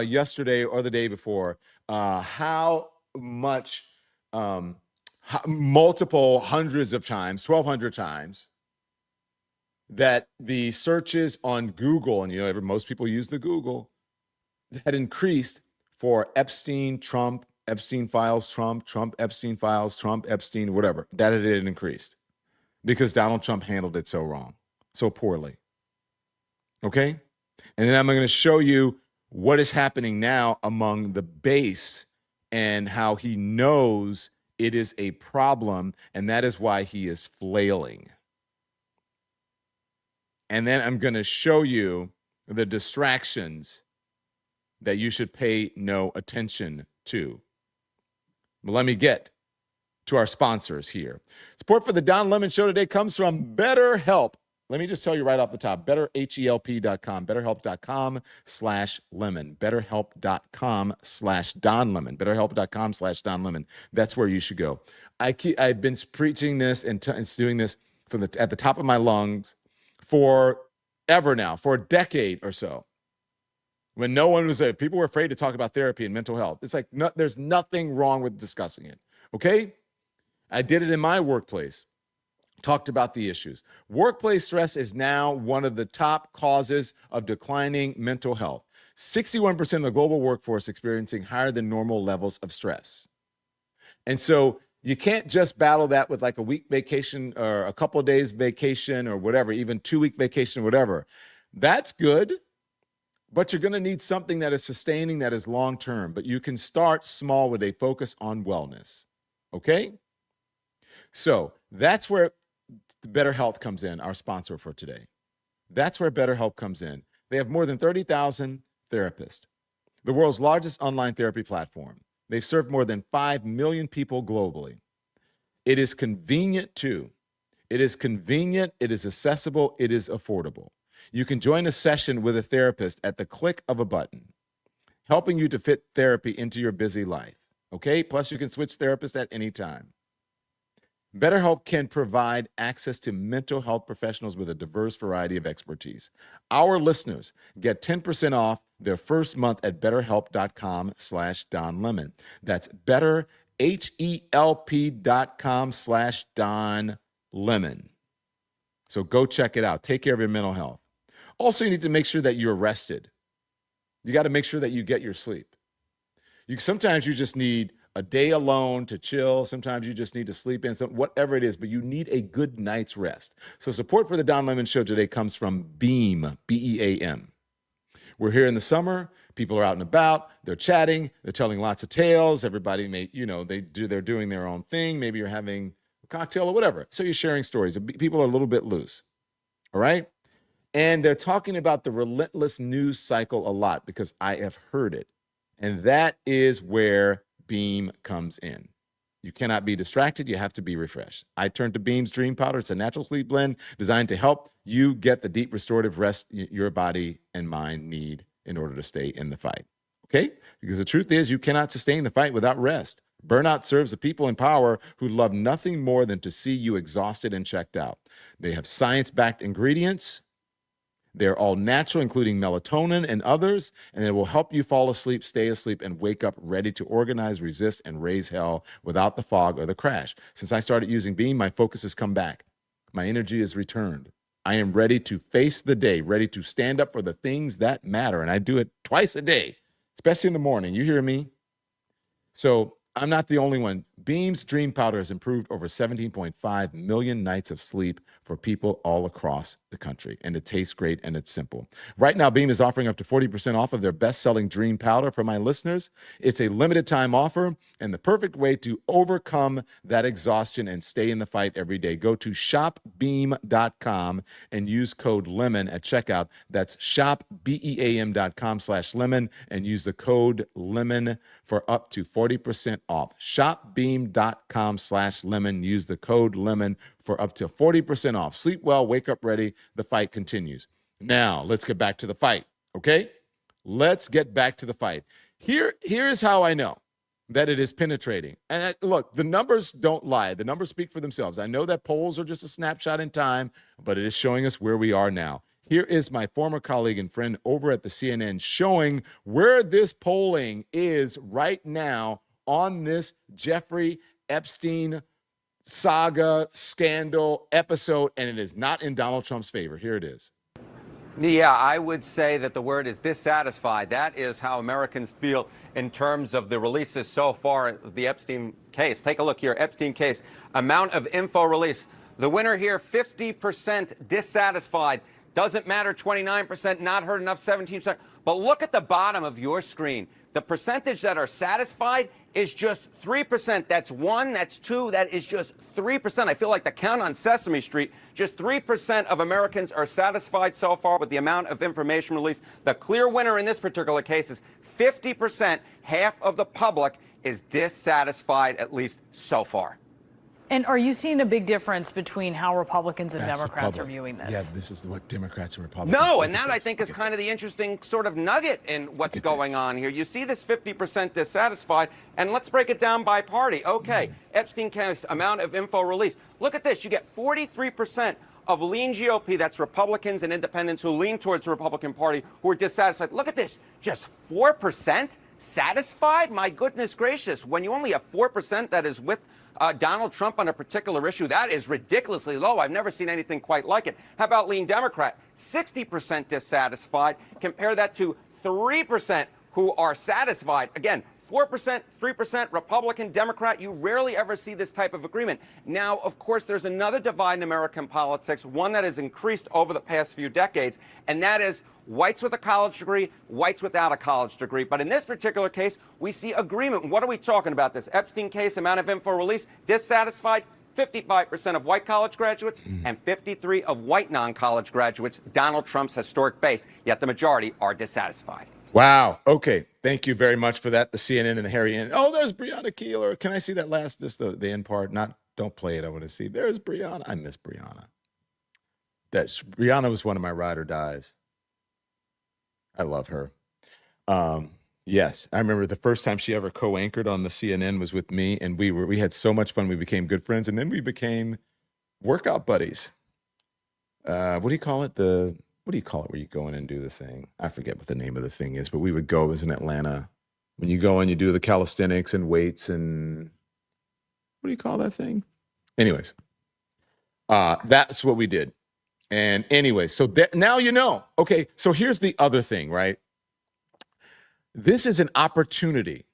yesterday or the day before, how much, multiple hundreds of times, 1,200 times, that the searches on Google, and you know, most people use the Google, had increased for Epstein, Trump, Epstein files, Trump, Epstein files, Trump, Epstein, whatever, that it had increased. Because Donald Trump handled it so wrong, so poorly. Okay? And then I'm going to show you what is happening now among the base and how he knows it is a problem, and that is why he is flailing. And then I'm going to show you the distractions that you should pay no attention to. But let me get to our sponsors here. Support for the Don Lemon Show today comes from BetterHelp. Let me just tell you right off the top, betterhelp.com, betterhelp.com/lemon, betterhelp.com/donlemon, betterhelp.com/donlemon. That's where you should go. I've been preaching this and doing this from at the top of my lungs forever now, for a decade or so. When no one was there, people were afraid to talk about therapy and mental health. It's like, no, there's nothing wrong with discussing it. Okay? I did it in my workplace. Talked about the issues. Workplace stress is now one of the top causes of declining mental health. 61% of the global workforce experiencing higher than normal levels of stress. And so You can't just battle that with like a week vacation or a couple of days vacation or whatever, even 2-week vacation or whatever. That's good, but you're going to need something that is sustaining, that is long-term. But you can start small with a focus on wellness, okay? So that's where BetterHelp comes in, our sponsor for today. That's where BetterHelp comes in. They have more than 30,000 therapists, the world's largest online therapy platform. They've served more than 5 million people globally. It is convenient too. It is convenient, it is accessible, it is affordable. You can join a session with a therapist at the click of a button, helping you to fit therapy into your busy life, okay? Plus, you can switch therapists at any time. BetterHelp can provide access to mental health professionals with a diverse variety of expertise. Our listeners get 10% off their first month at BetterHelp.com/DonLemon. That's BetterHelp.com/DonLemon. So go check it out. Take care of your mental health. Also, you need to make sure that you're rested. You got to make sure that you get your sleep. Sometimes you just need a day alone to chill. Sometimes you just need to sleep in, whatever it is, but you need a good night's rest. So support for the Don Lemon Show today comes from Beam, B-E-A-M. We're here in the summer. People are out and about. They're chatting. They're telling lots of tales. Everybody they're doing their own thing. Maybe you're having a cocktail or whatever. So you're sharing stories. People are a little bit loose. All right? And they're talking about the relentless news cycle a lot because I have heard it. And that is where Beam comes in. You cannot be distracted. You have to be refreshed. I turned to Beam's Dream Powder. It's a natural sleep blend designed to help you get the deep restorative rest your body and mind need in order to stay in the fight. Okay? Because the truth is you cannot sustain the fight without rest. Burnout serves the people in power who love nothing more than to see you exhausted and checked out. They have science-backed ingredients. They're all natural, including melatonin and others, and it will help you fall asleep, stay asleep, and wake up ready to organize, resist, and raise hell without the fog or the crash. Since I started using Beam, my focus has come back. My energy is returned. I am ready to face the day, ready to stand up for the things that matter, and I do it twice a day, especially in the morning. You hear me? So I'm not the only one. Beam's Dream Powder has improved over 17.5 million nights of sleep for people all across the country. And it tastes great and it's simple. Right now, Beam is offering up to 40% off of their best-selling Dream Powder for my listeners. It's a limited time offer and the perfect way to overcome that exhaustion and stay in the fight every day. Go to shopbeam.com and use code LEMON at checkout. That's shopbeam.com/lemon and use the code LEMON for up to 40% off. Shopbeam.com/lemon. Use the code LEMON for up to 40% off. Sleep well, wake up ready. The fight continues. Now, let's get back to the fight, okay? Let's get back to the fight. Here's how I know that it is penetrating. And look, the numbers don't lie. The numbers speak for themselves. I know that polls are just a snapshot in time, but it is showing us where we are now. Here is my former colleague and friend over at the CNN showing where this polling is right now on this Jeffrey Epstein saga, scandal, episode, and it is not in Donald Trump's favor. Here it is. Yeah, I would say that the word is dissatisfied. That is how Americans feel in terms of the releases so far of the Epstein case. Take a look here, Epstein case, amount of info released. The winner here, 50% dissatisfied. Doesn't matter, 29%, not heard enough, 17%. But look at the bottom of your screen. The percentage that are satisfied is just 3%. That's 1, that's 2, that is just 3%. I feel like the count on Sesame Street. Just 3% of Americans are satisfied so far with the amount of information released. The clear winner in this particular case is 50%. Half of the public is dissatisfied, at least so far. And are you seeing a big difference between how Republicans and Democrats are viewing this? Yeah, this is what Democrats and Republicans. No, and that I think is kind of the interesting sort of nugget in what's going on here. You see this 50% dissatisfied, and let's break it down by party. Okay, Epstein case, amount of info released. Look at this. You get 43% of lean GOP, that's Republicans and independents who lean towards the Republican Party, who are dissatisfied. Look at this. Just 4% satisfied? My goodness gracious. When you only have 4% that is with Donald Trump on a particular issue, that is ridiculously low. I've never seen anything quite like it. How about lean Democrat? 60% dissatisfied. Compare that to 3% who are satisfied. Again, 4%, 3%, Republican, Democrat, you rarely ever see this type of agreement. Now, of course, there's another divide in American politics, one that has increased over the past few decades, and that is whites with a college degree, whites without a college degree. But in this particular case, we see agreement. What are we talking about? This Epstein case, amount of info released, dissatisfied? 55% of white college graduates and 53% of white non-college graduates, Donald Trump's historic base, yet the majority are dissatisfied. Wow. Okay. Thank you very much for that. The CNN and the Harry N. Oh, there's Breonna Keeler. Can I see that last, just the end part? Don't play it. I want to see. There's Breonna. I miss Breonna. Breonna was one of my ride or dies. I love her. Yes, I remember the first time she ever co-anchored on the CNN was with me, and we had so much fun. We became good friends, and then we became workout buddies. What do you call it? What do you call it where you go in and do the thing? I forget what the name of the thing is, but we would go. It was in Atlanta. When you go and you do the calisthenics and weights and what do you call that thing? Anyways, that's what we did. And anyway, so now you know. Okay, so here's the other thing, right? This is an opportunity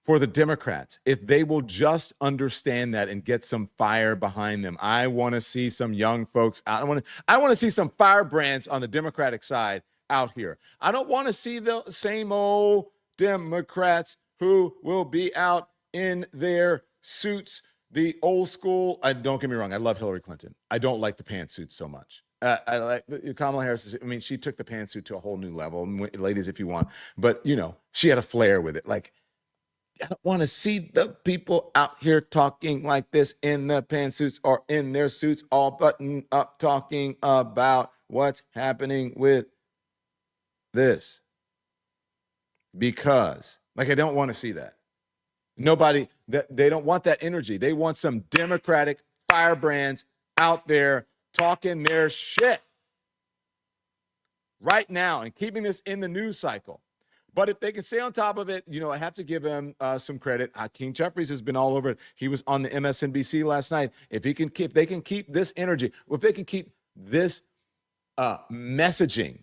for the Democrats, if they will just understand that and get some fire behind them. I want to see some young folks out. I want to see some firebrands on the Democratic side out here. I don't want to see the same old Democrats who will be out in their suits, the old school. Don't get me wrong, I love Hillary Clinton. I don't like the pantsuit so much. I like Kamala Harris. I mean, she took the pantsuit to a whole new level. Ladies, if you want, but she had a flair with it. Like, I don't want to see the people out here talking like this in the pantsuits or in their suits, all buttoned up, talking about what's happening with this. Because, I don't want to see that. They don't want that energy. They want some Democratic firebrands out there talking their shit right now and keeping this in the news cycle. But if they can stay on top of it, I have to give him some credit. Hakeem Jeffries has been all over it. He was on the MSNBC last night. If they can keep this energy, if they can keep this messaging,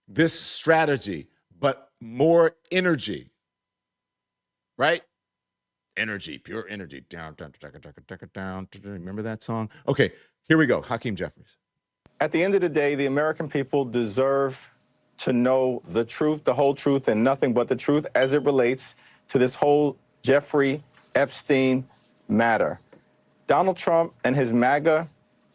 this strategy, but more energy, right? Energy, pure energy. Down. Remember that song? Okay, here we go. Hakeem Jeffries. At the end of the day, the American people deserve to know the truth, the whole truth, and nothing but the truth as it relates to this whole Jeffrey Epstein matter. Donald Trump and his MAGA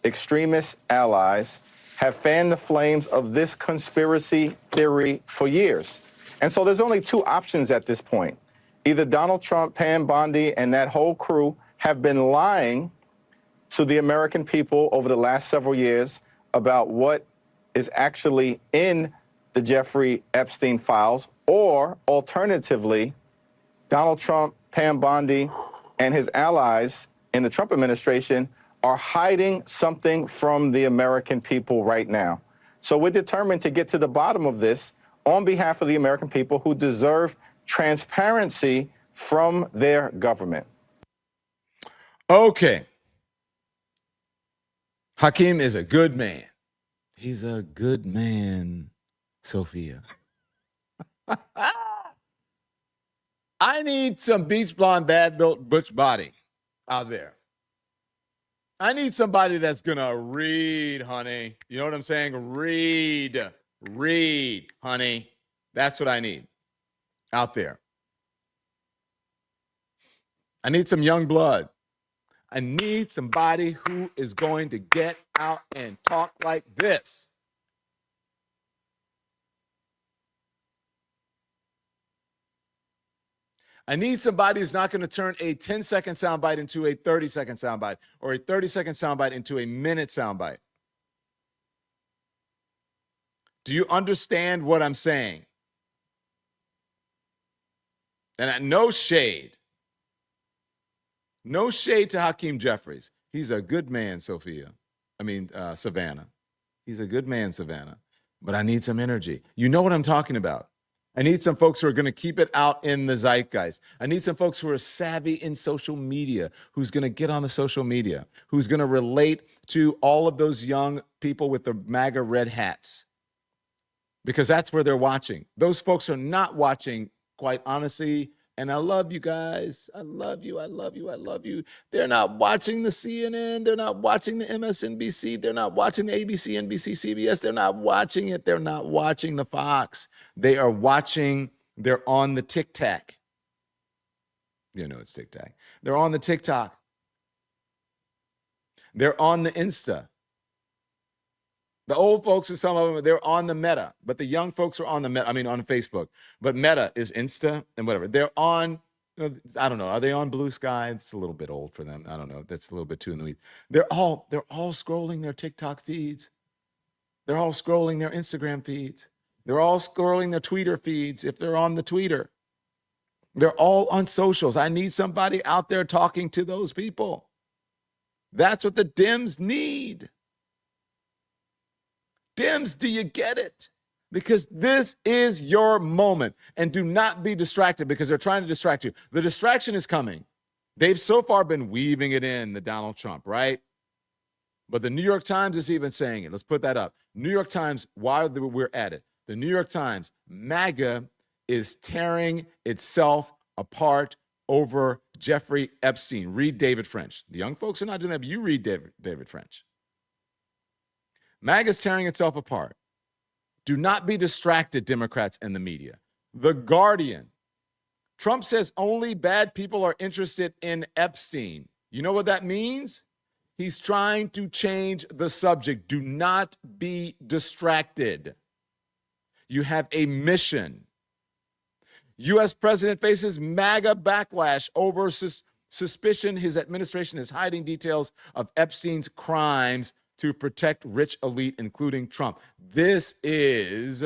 extremist allies have fanned the flames of this conspiracy theory for years. And so there's only two options at this point. Either Donald Trump, Pam Bondi, and that whole crew have been lying to the American people over the last several years about what is actually in the Jeffrey Epstein files, or alternatively, Donald Trump, Pam Bondi, and his allies in the Trump administration are hiding something from the American people right now. So we're determined to get to the bottom of this on behalf of the American people who deserve transparency from their government. Okay. Hakeem is a good man. He's a good man, Sophia. I need some beach blonde, bad built butch body out there. I need somebody that's going to read, honey. You know what I'm saying? Read, honey. That's what I need out there. I need some young blood. I need somebody who is going to get out and talk like this. I need somebody who's not going to turn a 10-second soundbite into a 30-second soundbite, or a 30-second soundbite into a minute soundbite. Do you understand what I'm saying? And no shade. No shade to Hakeem Jeffries. He's a good man, Savannah. He's a good man, Savannah. But I need some energy. You know what I'm talking about. I need some folks who are going to keep it out in the zeitgeist. I need some folks who are savvy in social media, who's going to get on the social media, who's going to relate to all of those young people with the MAGA red hats. because that's where they're watching. Those folks are not watching, quite honestly. And I love you guys. I love you. I love you. I love you. They're not watching the CNN. They're not watching the MSNBC. They're not watching the ABC, NBC, CBS. They're not watching it. They're not watching the Fox. They are watching. They're on the TikTok. You know it's TikTok. They're on the TikTok. They're on the Insta. The old folks and some of them, they're on the Meta, but the young folks are on the Meta, on Facebook. But Meta is Insta and whatever. They're on, I don't know, are they on Blue Sky? It's a little bit old for them. I don't know. That's a little bit too in the weeds. They're all scrolling their TikTok feeds. They're all scrolling their Instagram feeds. They're all scrolling their Twitter feeds if they're on the Twitter. They're all on socials. I need somebody out there talking to those people. That's what the Dems need. Dems, do you get it? Because this is your moment. And do not be distracted because they're trying to distract you. The distraction is coming. They've so far been weaving it in, the Donald Trump, right? But the New York Times is even saying it. Let's put that up. New York Times, while we're at it, the New York Times, MAGA is tearing itself apart over Jeffrey Epstein. Read David French. The young folks are not doing that, but you read David French. MAGA's tearing itself apart. Do not be distracted, Democrats and the media. The Guardian. Trump says only bad people are interested in Epstein. You know what that means? He's trying to change the subject. Do not be distracted. You have a mission. U.S. president faces MAGA backlash over suspicion his administration is hiding details of Epstein's crimes to protect rich elite, including Trump. This is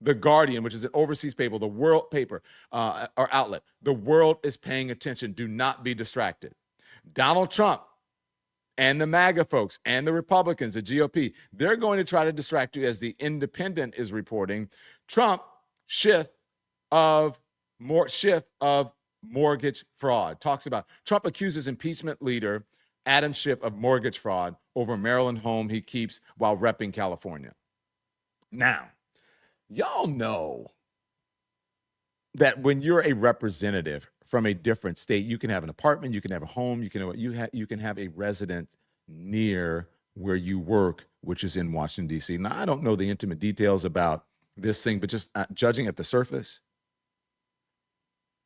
The Guardian, which is an overseas paper, the world paper or outlet. The world is paying attention. Do not be distracted. Donald Trump and the MAGA folks and the Republicans, the GOP, they're going to try to distract you, as the Independent is reporting. Trump shift of mortgage fraud. Talks about Trump accuses impeachment leader Adam Schiff of mortgage fraud over Maryland home he keeps while repping California. Now, y'all know that when you're a representative from a different state, you can have an apartment, you can have a home, you can have a residence near where you work, which is in Washington, D.C. Now, I don't know the intimate details about this thing, but just judging at the surface,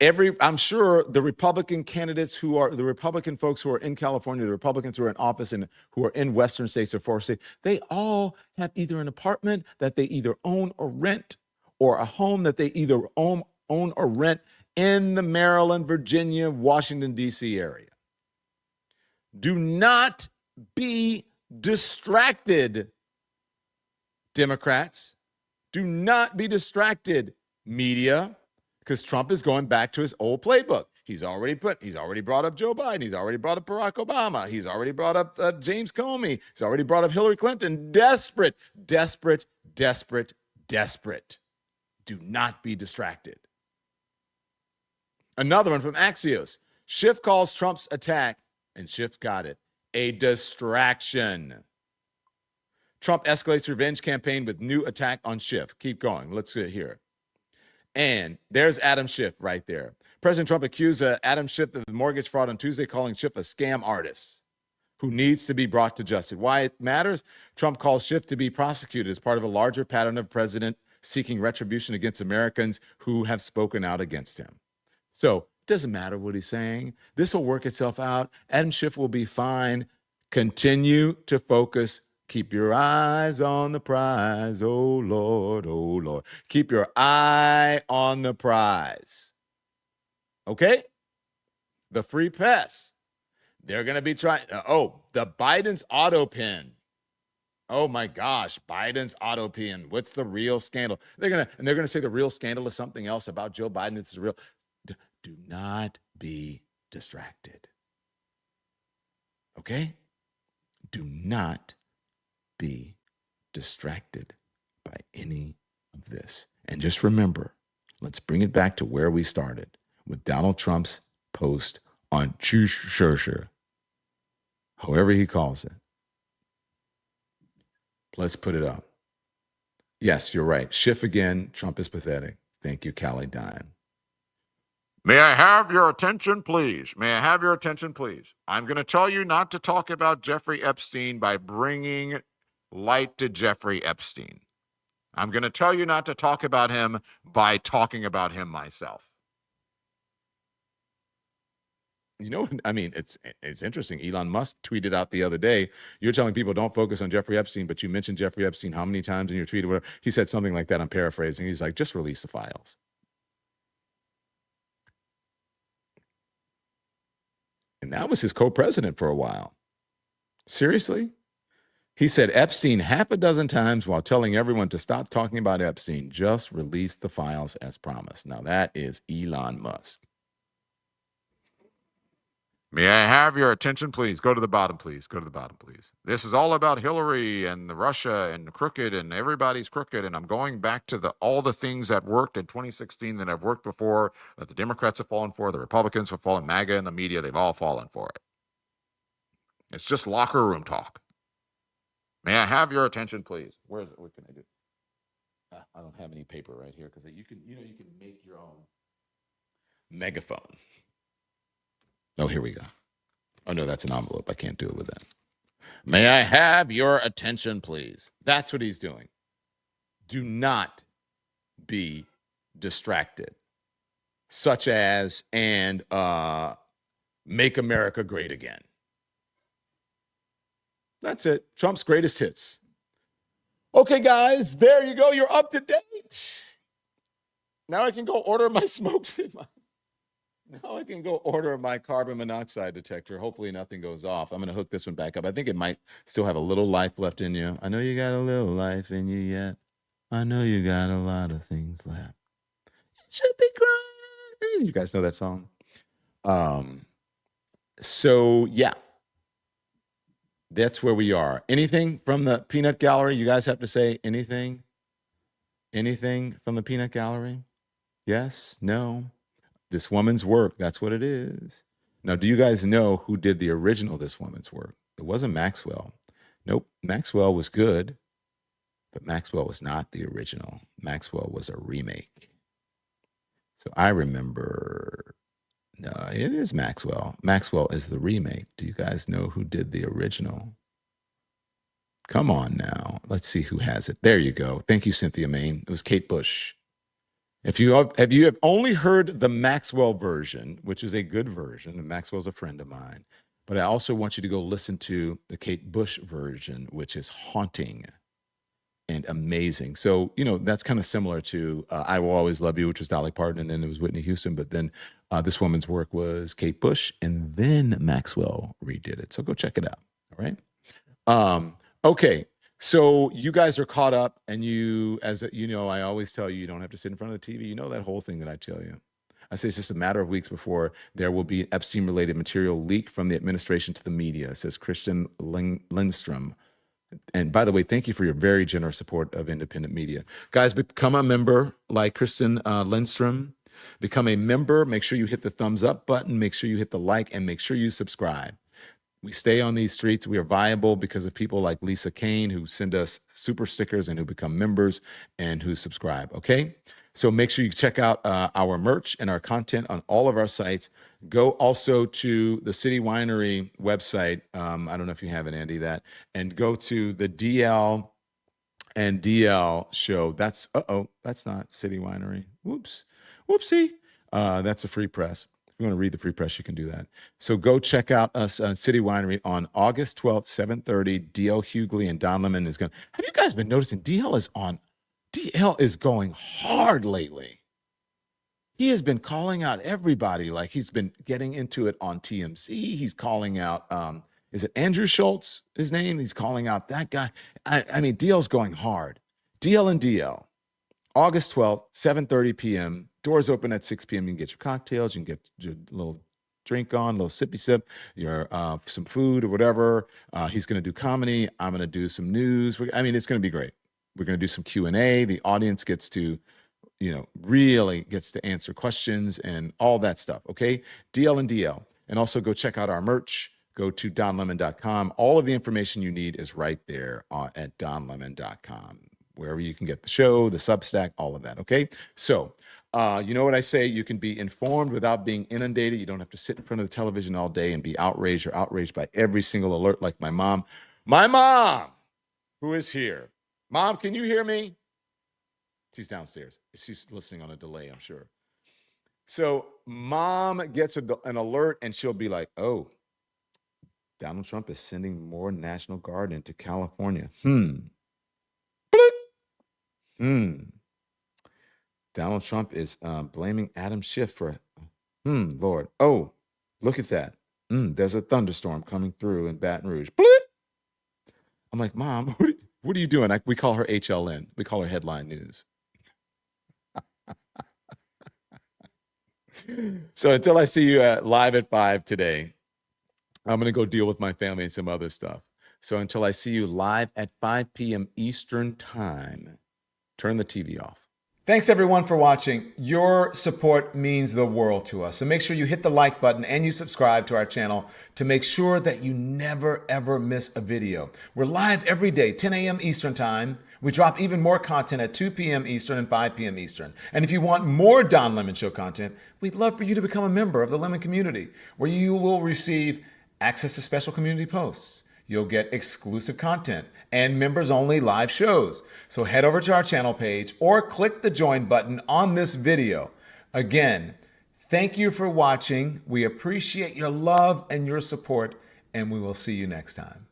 I'm sure the Republican candidates the Republican folks who are in California, the Republicans who are in office and who are in Western states or four states, they all have either an apartment that they either own or rent, or a home that they either own or rent in the Maryland, Virginia, Washington, D.C. area. Do not be distracted, Democrats. Do not be distracted, media, because Trump is going back to his old playbook. He's already brought up Joe Biden. He's already brought up Barack Obama. He's already brought up James Comey. He's already brought up Hillary Clinton. Desperate. Do not be distracted. Another one from Axios. Schiff calls Trump's attack, and Schiff got it, a distraction. Trump escalates revenge campaign with new attack on Schiff. Keep going. Let's hear it. And there's Adam Schiff right there. President Trump accused Adam Schiff of mortgage fraud on Tuesday, calling Schiff a scam artist who needs to be brought to justice. Why it matters? Trump calls Schiff to be prosecuted as part of a larger pattern of president seeking retribution against Americans who have spoken out against him. So it doesn't matter what he's saying. This will work itself out. Adam Schiff will be fine. Continue to focus. Keep your eyes on the prize, oh Lord, oh Lord. Keep your eye on the prize. Okay? The free pass. They're going to be trying. The Biden's auto pin. Oh my gosh, Biden's auto pin. What's the real scandal? They're going to say the real scandal is something else about Joe Biden. It's real. Do not be distracted. Okay? Do not be distracted by any of this. And just remember, let's bring it back to where we started with Donald Trump's post on Twitter, however he calls it. Let's put it up. Yes, you're right. Schiff again. Trump is pathetic. Thank you, Callie Dime. May I have your attention, please? May I have your attention, please? I'm going to tell you not to talk about Jeffrey Epstein by bringing light to Jeffrey Epstein. I'm going to tell you not to talk about him by talking about him myself. You know, I mean, it's interesting. Elon Musk tweeted out the other day, you're telling people don't focus on Jeffrey Epstein, but you mentioned Jeffrey Epstein how many times in your tweet or whatever. He said something like that. I'm paraphrasing. He's like, just release the files. And that was his co-president for a while. Seriously? He said Epstein half a dozen times while telling everyone to stop talking about Epstein. Just release the files as promised. Now that is Elon Musk. May I have your attention, please? Go to the bottom, please. Go to the bottom, please. This is all about Hillary and Russia and crooked, and everybody's crooked. And I'm going back to all the things that worked in 2016 that have worked before, that the Democrats have fallen for, the Republicans have fallen, MAGA and the media, they've all fallen for it. It's just locker room talk. May I have your attention, please? Where is it? What can I do? I don't have any paper right here because you can make your own megaphone. Oh, here we go. Oh, no, that's an envelope. I can't do it with that. May I have your attention, please? That's what he's doing. Do not be distracted, such as, and make America great again. That's it. Trump's greatest hits. Okay, guys, there you go. You're up to date. Now I can go order my smokes. Now I can go order my carbon monoxide detector. Hopefully nothing goes off. I'm going to hook this one back up. I think it might still have a little life left in you. I know you got a little life in you yet. I know you got a lot of things left. Should be crying. You guys know that song? So, yeah. That's where we are. Anything from the peanut gallery? You guys have to say anything? Anything from the peanut gallery? Yes? No? This Woman's Work, that's what it is. Now, do you guys know who did the original This Woman's Work? It wasn't Maxwell. Nope, Maxwell was good, but Maxwell was not the original. Maxwell was a remake. So I remember, no, it is Maxwell. Maxwell is the remake. Do you guys know who did the original? Come on now. Let's see who has it. There you go. Thank you, Cynthia Main. It was Kate Bush. If you have only heard the Maxwell version, which is a good version, and Maxwell's a friend of mine, but I also want you to go listen to the Kate Bush version, which is haunting and amazing. So, that's kind of similar to I Will Always Love You, which was Dolly Parton, and then it was Whitney Houston, but then This Woman's Work was Kate Bush, and then Maxwell redid it. So go check it out, all right? Okay. So you guys are caught up, and I always tell you, you don't have to sit in front of the TV. You know that whole thing that I tell you. I say it's just a matter of weeks before there will be Epstein-related material leaked from the administration to the media, says Kristen Lindstrom. And by the way, thank you for your very generous support of independent media. Guys, become a member like Kristen Lindstrom. Become a member. Make sure you hit the thumbs up button. Make sure you hit the like, and make sure you subscribe. We stay on these streets. We are viable because of people like Lisa Kane, who send us super stickers and who become members and who subscribe, okay? So make sure you check out our merch and our content on all of our sites. Go also to the City Winery website. I don't know if you have it, Andy, and go to the DL and DL show. That's not City Winery. Whoopsie. That's a free press. If you want to read the free press, you can do that. So go check out us on City Winery on August 12th, 7:30. DL Hughley and Don Lemon is going. Have you guys been noticing DL is going hard lately? He has been calling out everybody. Like he's been getting into it on TMZ. He's calling out, is it Andrew Schultz, his name? He's calling out that guy. I mean, DL's going hard. DL and DL. August 12th, 7:30 p.m. Doors open at 6 p.m. You can get your cocktails. You can get your little drink on, a little sippy sip, your some food or whatever. He's going to do comedy. I'm going to do some news. It's going to be great. We're going to do some Q&A. The audience gets to, really gets to answer questions and all that stuff, okay? DL and DL. And also go check out our merch. Go to donlemon.com. All of the information you need is right there at donlemon.com. wherever you can get the show, the Substack, all of that. Okay. So, you know what I say? You can be informed without being inundated. You don't have to sit in front of the television all day and be outraged or outraged by every single alert like my mom. My mom, who is here. Mom, can you hear me? She's downstairs. She's listening on a delay, I'm sure. So mom gets an alert and she'll be like, oh, Donald Trump is sending more National Guard into California. Donald Trump is blaming Adam Schiff for, Lord. Oh, look at that. There's a thunderstorm coming through in Baton Rouge. Bleep. I'm like, Mom, what are you doing? We call her HLN. We call her headline news. So until I see you live at 5 today, I'm going to go deal with my family and some other stuff. So until I see you live at 5 p.m. Eastern time, turn the TV off. Thanks everyone for watching. Your support means the world to us. So make sure you hit the like button and you subscribe to our channel to make sure that you never ever miss a video. We're live every day, 10 a.m. Eastern time. We drop even more content at 2 p.m. Eastern and 5 p.m. Eastern. And if you want more Don Lemon Show content, we'd love for you to become a member of the Lemon community, where you will receive access to special community posts. You'll get exclusive content and members-only live shows. So head over to our channel page or click the join button on this video. Again, thank you for watching. We appreciate your love and your support, and we will see you next time.